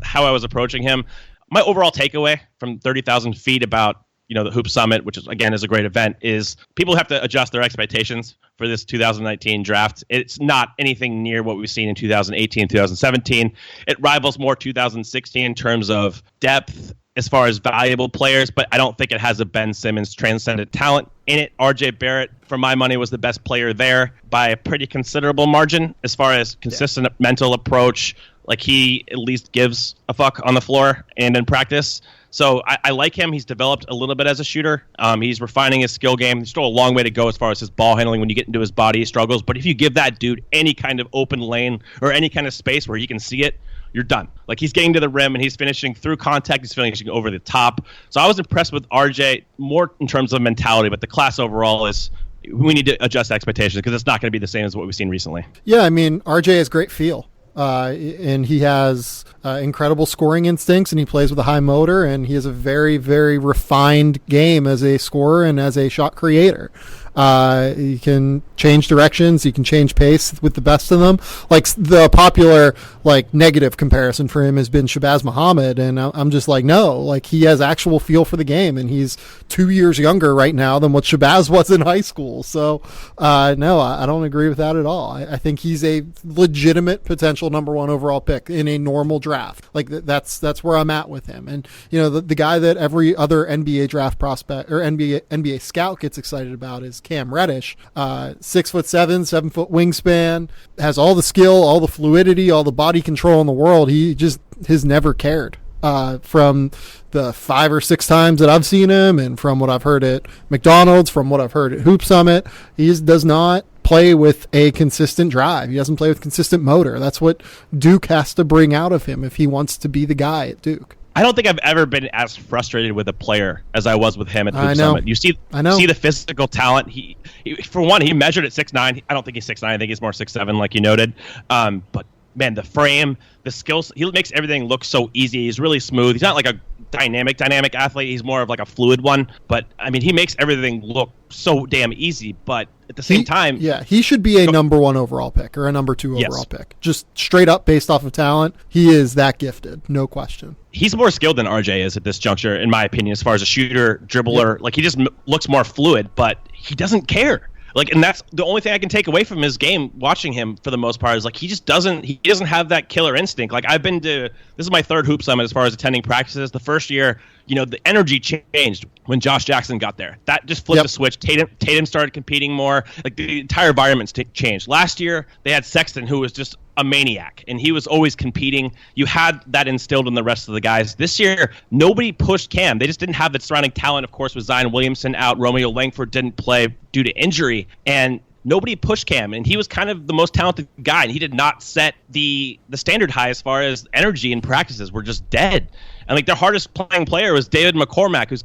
how I was approaching him. My overall takeaway from 30,000 feet about the Hoop Summit, which is a great event, is people have to adjust their expectations for this 2019 draft. It's not anything near what we've seen in 2018, 2017. It rivals more 2016 in terms of depth as far as valuable players, but I don't think it has a Ben Simmons transcendent talent in it. RJ Barrett, for my money, was the best player there by a pretty considerable margin as far as consistent mental approach. Like, he at least gives a fuck on the floor and in practice. So I like him. He's developed a little bit as a shooter. He's refining his skill game. There's still a long way to go as far as his ball handling. When you get into his body, he struggles. But if you give that dude any kind of open lane or any kind of space where he can see it, you're done. Like, he's getting to the rim and he's finishing through contact. He's finishing over the top. So I was impressed with RJ more in terms of mentality, but the class overall is, we need to adjust expectations because it's not going to be the same as what we've seen recently. Yeah, I mean, RJ has great feel. And he has incredible scoring instincts, and he plays with a high motor, and he has a very, very refined game as a scorer and as a shot creator. He can change directions. He can change pace with the best of them. Like, the popular, like, negative comparison for him has been Shabazz Muhammad, and I'm just like, no, like, he has actual feel for the game, and he's 2 years younger right now than what Shabazz was in high school. So, no, I don't agree with that at all. I think he's a legitimate potential number 1 overall pick in a normal draft. Like, that's where I'm at with him. And, you know, the guy that every other NBA draft prospect or NBA scout gets excited about is Cam Reddish. 6'7", 7-foot wingspan, has all the skill, all the fluidity, all the body control in the world. He just has never cared. From the 5 or 6 times that I've seen him, and from what I've heard at McDonald's, from what I've heard at Hoop Summit, he just does not play with a consistent drive. He doesn't play with consistent motor. That's what Duke has to bring out of him if he wants to be the guy at Duke. I don't think I've ever been as frustrated with a player as I was with him at the Hoop Summit. You see the physical talent. He for one, he measured at 6'9". I don't think he's 6'9". I think he's more 6'7", like you noted. But man, the frame, the skills, he makes everything look so easy. He's really smooth. He's not like a dynamic athlete. He's more of like a fluid one. But I mean, he makes everything look so damn easy. But at the same time, yeah, he should be a number 1 overall pick or a number 2 overall pick. Just straight up based off of talent, he is that gifted, no question. He's more skilled than RJ is at this juncture, in my opinion, as far as a shooter, dribbler. Like, he just looks more fluid, but he doesn't care. Like, and that's the only thing I can take away from his game watching him for the most part is, like, he doesn't have that killer instinct. Like, this is my 3rd Hoop Summit as far as attending practices. The first year, you know, the energy changed when Josh Jackson got there. That just flipped the switch. Tatum started competing more. Like, the entire environment changed. Last year, they had Sexton, who was just a maniac, and he was always competing. You had that instilled in the rest of the guys. This year, nobody pushed Cam. They just didn't have the surrounding talent. Of course, with Zion Williamson out, Romeo Langford didn't play due to injury, and nobody pushed Cam, and he was kind of the most talented guy, and he did not set the standard high as far as energy in practices. We're just dead. And like, their hardest playing player was David McCormack, who's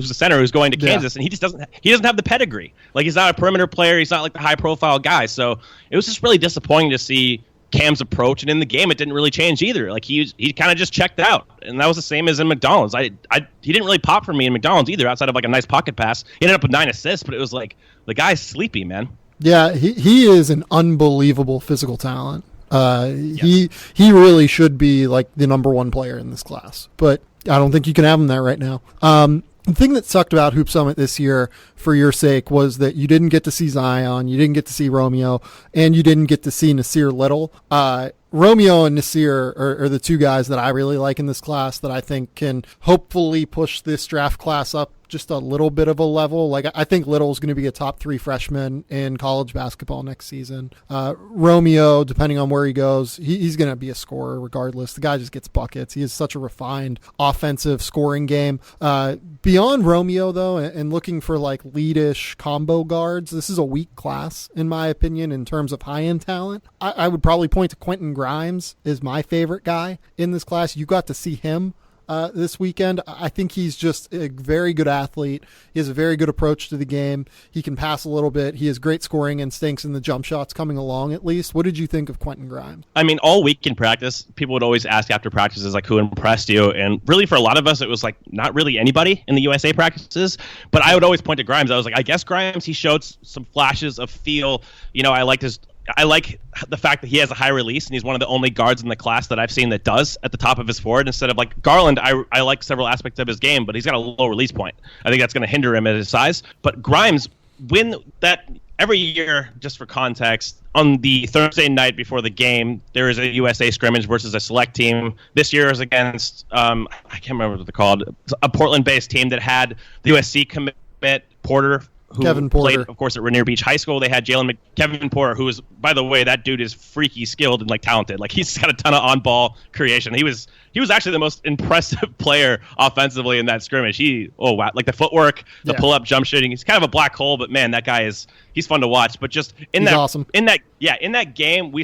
the center who's going to Kansas, and he doesn't have the pedigree. Like, he's not a perimeter player. He's not like the high profile guy. So it was just really disappointing to see Cam's approach, and in the game it didn't really change either. Like, he kind of just checked out, and that was the same as in McDonald's. He didn't really pop for me in McDonald's either, outside of like a nice pocket pass. He ended up with 9 assists, but it was like, the guy's sleepy, man. Yeah, he is an unbelievable physical talent. He really should be like the number 1 player in this class, but I don't think you can have him there right now. The thing that sucked about Hoop Summit this year, for your sake, was that you didn't get to see Zion, you didn't get to see Romeo, and you didn't get to see Nasir Little. Romeo and Nasir are the 2 guys that I really like in this class that I think can hopefully push this draft class up just a little bit of a level. Like, I think Little's going to be a top 3 freshman in college basketball next season. Romeo, depending on where he goes, he's going to be a scorer regardless. The guy just gets buckets. He has such a refined offensive scoring game. Beyond Romeo, though, and looking for like lead-ish combo guards, this is a weak class, in my opinion, in terms of high-end talent. I would probably point to Quentin Grimes is my favorite guy in this class. You got to see him this weekend. I think he's just a very good athlete. He has a very good approach to the game. He can pass a little bit. He has great scoring instincts, and the jump shots coming along at least. What did you think of Quentin Grimes? I mean, all week in practice, people would always ask after practices, like, who impressed you? And really, for a lot of us, it was like not really anybody in the USA practices. But I would always point to Grimes. I was like, I guess Grimes, he showed some flashes of feel. You know, I like the fact that he has a high release, and he's one of the only guards in the class that I've seen that does at the top of his forward. Instead of like Garland, I like several aspects of his game, but he's got a low release point. I think that's going to hinder him at his size. But Grimes, every year, just for context, on the Thursday night before the game, there is a USA scrimmage versus a select team. This year is against, I can't remember what they're called, a Portland-based team that had the USC commit Porter, who Kevin Porter. played, of course, at Rainier Beach High School. They had Kevin Porter, who is, by the way, that dude is freaky skilled and like talented. Like he's got a ton of on-ball creation. He was actually the most impressive player offensively in that scrimmage. Wow, like the footwork, the pull-up jump shooting. He's kind of a black hole, but man, that guy he's fun to watch. But just he's awesome. In that game, we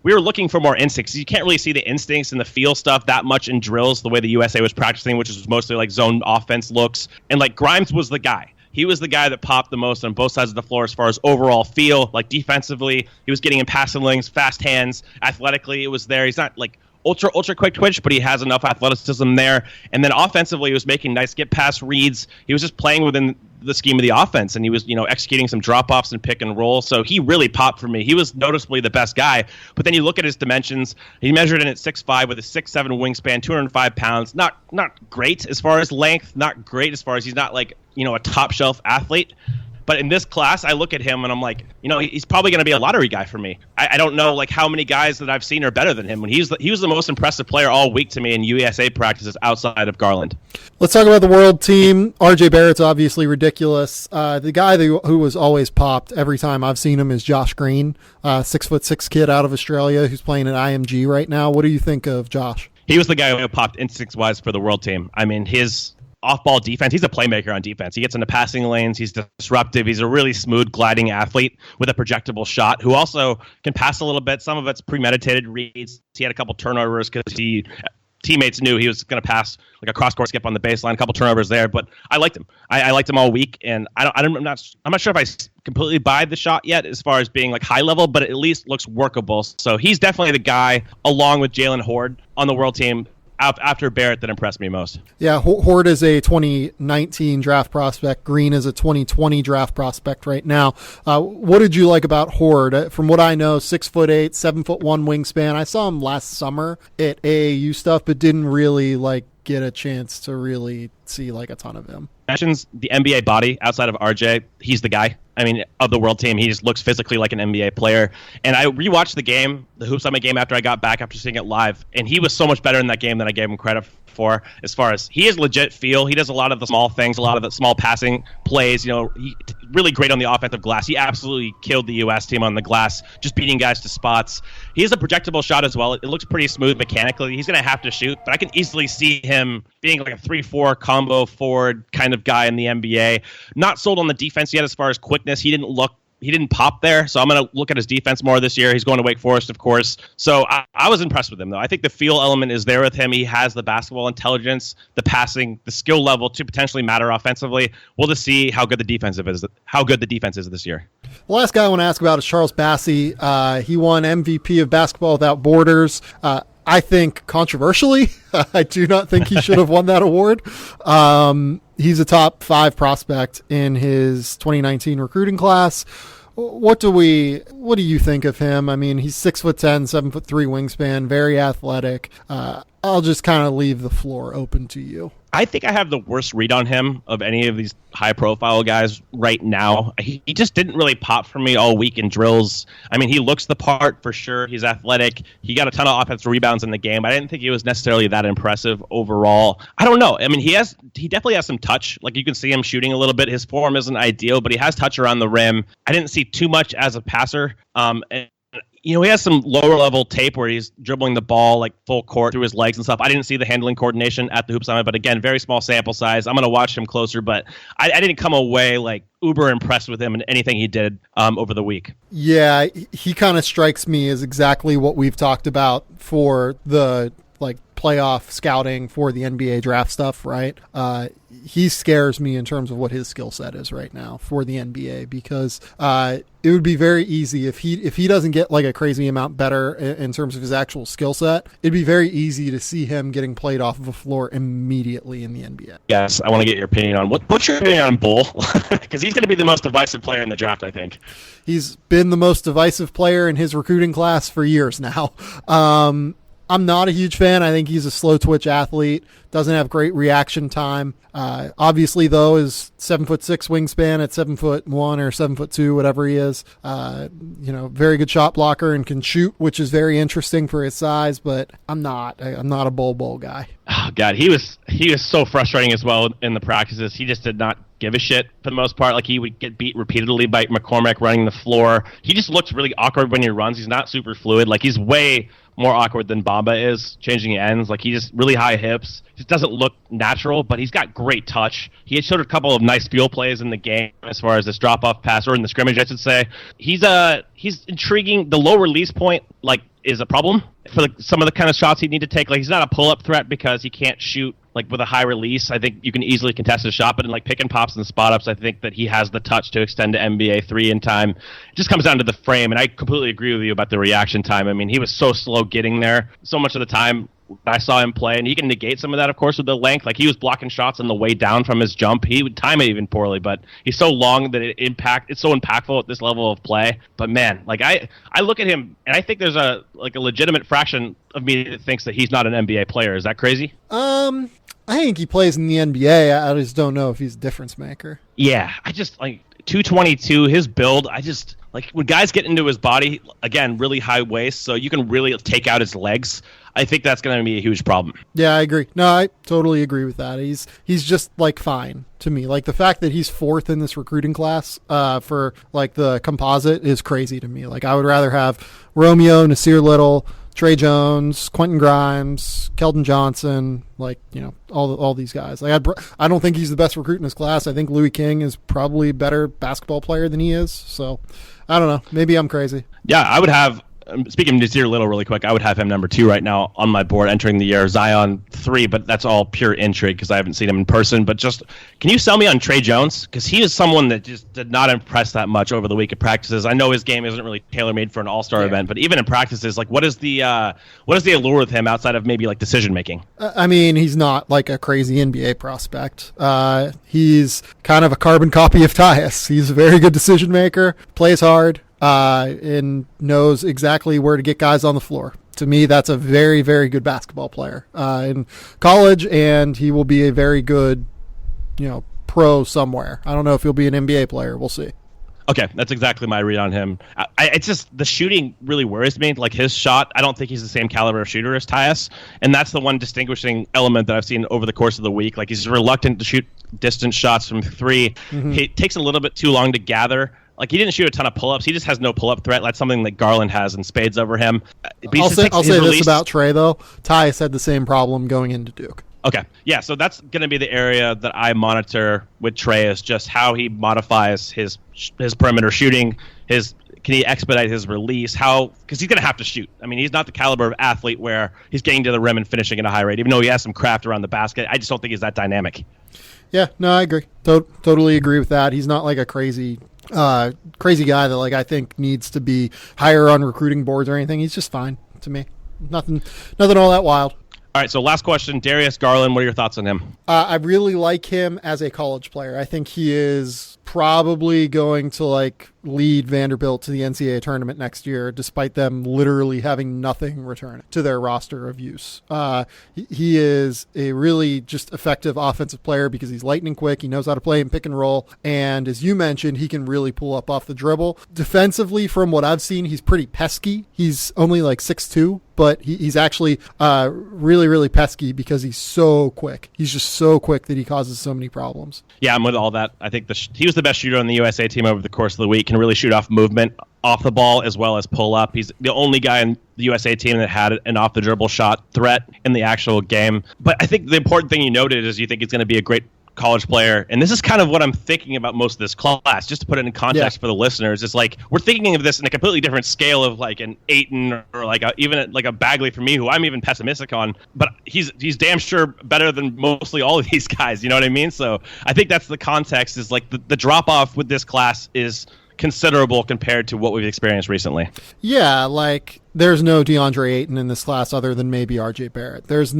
were looking for more instincts. You can't really see the instincts and the feel stuff that much in drills the way the USA was practicing, which is mostly like zone offense looks. And like Grimes was the guy. He was the guy that popped the most on both sides of the floor as far as overall feel. Like defensively, he was getting in passing lanes, fast hands. Athletically, it was there. He's not like ultra quick twitch, but he has enough athleticism there. And then offensively, he was making nice get pass reads. He was just playing within the scheme of the offense, and he was, executing some drop-offs and pick and roll. So he really popped for me. He was noticeably the best guy. But then you look at his dimensions. He measured in at 6'5" with a 6'7" wingspan, 205 pounds. Not great as far as length, not great as far as he's not like, a top-shelf athlete. But in this class, I look at him and I'm like, he's probably going to be a lottery guy for me. I don't know like how many guys that I've seen are better than him. When he was the most impressive player all week to me in USA practices outside of Garland. Let's talk about the world team. RJ Barrett's obviously ridiculous. The guy who was always popped every time I've seen him is Josh Green, 6'6" kid out of Australia who's playing at IMG right now. What do you think of Josh? He was the guy who popped instincts-wise for the world team. I mean, his off-ball defense, he's a playmaker on defense. He gets into passing lanes. He's disruptive. He's a really smooth gliding athlete with a projectable shot who also can pass a little bit. Some of it's premeditated reads. He had a couple turnovers because teammates knew he was going to pass like a cross-court skip on the baseline, a couple turnovers there, but I liked him. I liked him all week, and I'm not sure if I completely buy the shot yet as far as being like high level, but it at least looks workable. So he's definitely the guy, along with Jalen Horde, on the world team after Barrett that impressed me most. Yeah, Horde is a 2019 draft prospect. Green is a 2020 draft prospect right now. What did you like about Horde? From what I know, 6'8", 7'1" wingspan. I saw him last summer at AAU stuff, but didn't really like get a chance to really see like a ton of him. Mentions the NBA body outside of RJ. He's the guy. I mean, of the world team, he just looks physically like an NBA player. And I rewatched the Hoop Summit game after I got back after seeing it live, and he was so much better in that game than I gave him credit for. As far as he is legit feel, he does a lot of the small things, a lot of the small passing plays. He really great on the offensive glass. He absolutely killed the U.S. team on the glass, just beating guys to spots. He has a projectable shot as well. It looks pretty smooth mechanically. He's going to have to shoot, but I can easily see him being like a 3-4 combo forward kind of guy in the NBA. Not sold on the defense yet as far as quickness. He didn't pop there, so I'm going to look at his defense more this year. He's going to Wake Forest, of course. So I was impressed with him, though. I think the feel element is there with him. He has the basketball intelligence, the passing, the skill level to potentially matter offensively. We'll just see how good the defense is this year. The last guy I want to ask about is Charles Bassey. He won MVP of Basketball Without Borders. I think controversially, I do not think he should have won that award. He's a top 5 prospect in his 2019 recruiting class. What do you think of him? I mean, he's 6'10", 7'3" wingspan, very athletic. I'll just kind of leave the floor open to you. I think I have the worst read on him of any of these high-profile guys right now. He just didn't really pop for me all week in drills. I mean, he looks the part for sure. He's athletic. He got a ton of offensive rebounds in the game. I didn't think he was necessarily that impressive overall. I don't know. I mean, he definitely has some touch. Like, you can see him shooting a little bit. His form isn't ideal, but he has touch around the rim. I didn't see too much as a passer. He has some lower level tape where he's dribbling the ball like full court through his legs and stuff. I didn't see the handling coordination at the Hoop Summit, but again, very small sample size. I'm going to watch him closer, but I didn't come away like uber impressed with him and anything he did over the week. Yeah, he kind of strikes me as exactly what we've talked about for the like playoff scouting for the NBA draft stuff, right? He scares me in terms of what his skill set is right now for the NBA, because it would be very easy if he doesn't get like a crazy amount better in terms of his actual skill set. It'd be very easy to see him getting played off of a floor immediately in the NBA. Yes, I want to get your opinion on what's your opinion on Bol? Because he's going to be the most divisive player in the draft, I think. He's been the most divisive player in his recruiting class for years now. I'm not a huge fan. I think he's a slow twitch athlete, doesn't have great reaction time. Obviously, though, is 7'6" wingspan at 7'1" or 7'2", whatever he is. Very good shot blocker and can shoot, which is very interesting for his size. But I'm not a Bol Bol guy. Oh God, he was so frustrating as well in the practices. He just did not give a shit for the most part. Like, he would get beat repeatedly by McCormack running the floor. He just looks really awkward when he runs. He's not super fluid. Like, he's way more awkward than Bamba is changing ends. Like, he just really high hips. Just doesn't look natural, but he's got great touch. He had showed a couple of nice field plays in the game as far as this drop-off pass, or in the scrimmage, I should say. He's intriguing. The low release point, like, is a problem for some of the kind of shots he'd need to take. Like, he's not a pull-up threat because he can't shoot like with a high release. I think you can easily contest his shot, but in like pick and pops and spot ups, I think that he has the touch to extend to NBA 3 in time. It just comes down to the frame, and I completely agree with you about the reaction time. I mean, he was so slow getting there so much of the time I saw him play, and he can negate some of that, of course, with the length. Like, he was blocking shots on the way down from his jump. He would time it even poorly, but he's so long that it's so impactful at this level of play. But man, like, I look at him, and I think there's a legitimate fraction of me that thinks that he's not an NBA player. Is that crazy? I think he plays in the NBA. I just don't know if he's a difference maker. Yeah, I just, like, 222, his build, I just, like, when guys get into his body, again, really high waist, so you can really take out his legs. I think that's going to be a huge problem. Yeah, I agree. No, I totally agree with that. He's just, like, fine to me. Like, the fact that he's fourth in this recruiting class for, like, the composite is crazy to me. Like, I would rather have Romeo, Nasir Little, Trey Jones, Quentin Grimes, Keldon Johnson, like, you know, all these guys. Like, I don't think he's the best recruit in his class. I think Louis King is probably a better basketball player than he is. So, I don't know. Maybe I'm crazy. Yeah, I would have, speaking of Nasir Little really quick, I would have him number 2 right now on my board entering the year. Zion 3, but that's all pure intrigue because I haven't seen him in person. But just, can you sell me on Trey Jones? Because he is someone that just did not impress that much over the week of practices. I know his game isn't really tailor-made for an all-star event, but even in practices, like, what is the allure with him outside of maybe like decision-making? I mean, he's not like a crazy NBA prospect. He's kind of a carbon copy of Tyus. He's a very good decision-maker, plays hard, and knows exactly where to get guys on the floor. To me, that's a very, very good basketball player in college, and he will be a very good, you know, pro somewhere. I don't know if he'll be an NBA player. We'll see. Okay, that's exactly my read on him. It's just the shooting really worries me. Like, his shot, I don't think he's the same caliber of shooter as Tyus, and that's the one distinguishing element that I've seen over the course of the week. Like, he's reluctant to shoot distance shots from 3. Mm-hmm. He takes a little bit too long to gather. Like, he didn't shoot a ton of pull-ups. He just has no pull-up threat. That's something that Garland has in spades over him. I'll say this about Trey, though. Tyus had the same problem going into Duke. Okay. Yeah, so that's going to be the area that I monitor with Trey, is just how he modifies his perimeter shooting, can he expedite his release? Because he's going to have to shoot. I mean, he's not the caliber of athlete where he's getting to the rim and finishing at a high rate, even though he has some craft around the basket. I just don't think he's that dynamic. Yeah, no, I agree. Totally agree with that. He's not like a crazy guy that, like, I think needs to be higher on recruiting boards or anything. He's just fine to me. Nothing all that wild. All right, so last question, Darius Garland, what are your thoughts on him? I really like him as a college player. I think he is probably going to, like, lead Vanderbilt to the NCAA tournament next year, despite them literally having nothing return to their roster of use. He is a really just effective offensive player because he's lightning quick. He knows how to play in pick and roll. And as you mentioned, he can really pull up off the dribble. Defensively, from what I've seen, he's pretty pesky. He's only like 6'2", but he's actually really, really pesky because he's so quick. He's just so quick that he causes so many problems. Yeah, I'm with all that. I think he was the best shooter on the USA team over the course of the week. Can really shoot off movement off the ball as well as pull up. He's the only guy in the USA team that had an off the dribble shot threat in the actual game. But I think the important thing you noted is you think he's going to be a great college player, and this is kind of what I'm thinking about most of this class, just to put it in context for the listeners. It's like we're thinking of this in a completely different scale of like an Ayton or like even like a Bagley for me, who I'm even pessimistic on, but he's damn sure better than mostly all of these guys, you know what I mean? So I think that's the context, is like the drop off with this class is considerable compared to what we've experienced recently. Yeah, like there's no DeAndre Ayton in this class other than maybe RJ Barrett. There's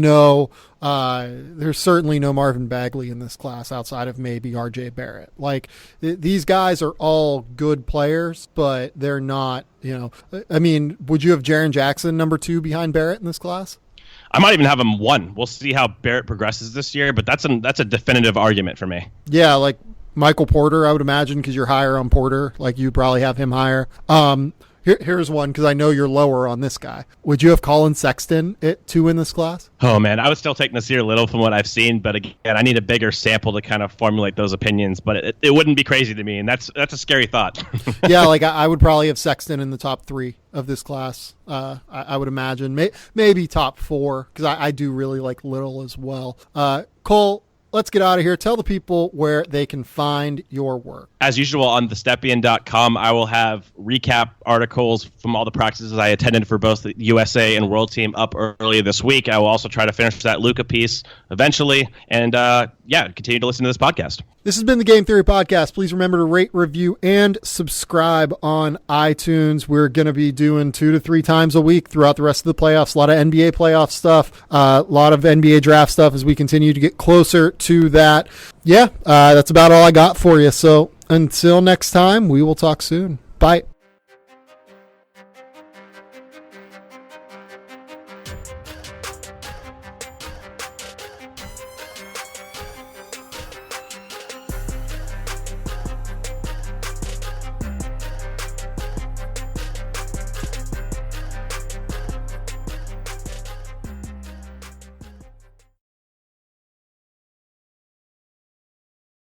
certainly no Marvin Bagley in this class outside of maybe RJ Barrett. Like these guys are all good players, but they're not, you know, I mean, would you have Jaren Jackson number 2 behind Barrett in this class? I might even have him 1. We'll see how Barrett progresses this year, but that's a definitive argument for me. Yeah, like Michael Porter, I would imagine, because you're higher on Porter. Like, you'd probably have him higher. Here's one, because I know you're lower on this guy. Would you have Colin Sexton at 2 in this class? Oh, man, I would still take Nasir Little from what I've seen, but again, I need a bigger sample to kind of formulate those opinions, but it wouldn't be crazy to me, and that's a scary thought. Yeah, like I would probably have Sexton in the top 3 of this class. I would imagine. Maybe top 4, because I do really like Little as well. Cole, let's get out of here. Tell the people where they can find your work. As usual, on thestepien.com, I will have recap articles from all the practices I attended for both the USA and World Team up earlier this week. I will also try to finish that Luka piece eventually. And continue to listen to this podcast. This has been the Game Theory Podcast. Please remember to rate, review, and subscribe on iTunes. We're going to be doing 2 to 3 times a week throughout the rest of the playoffs. A lot of NBA playoff stuff, a lot of NBA draft stuff as we continue to get closer to that. Yeah, that's about all I got for you. So until next time, we will talk soon. Bye.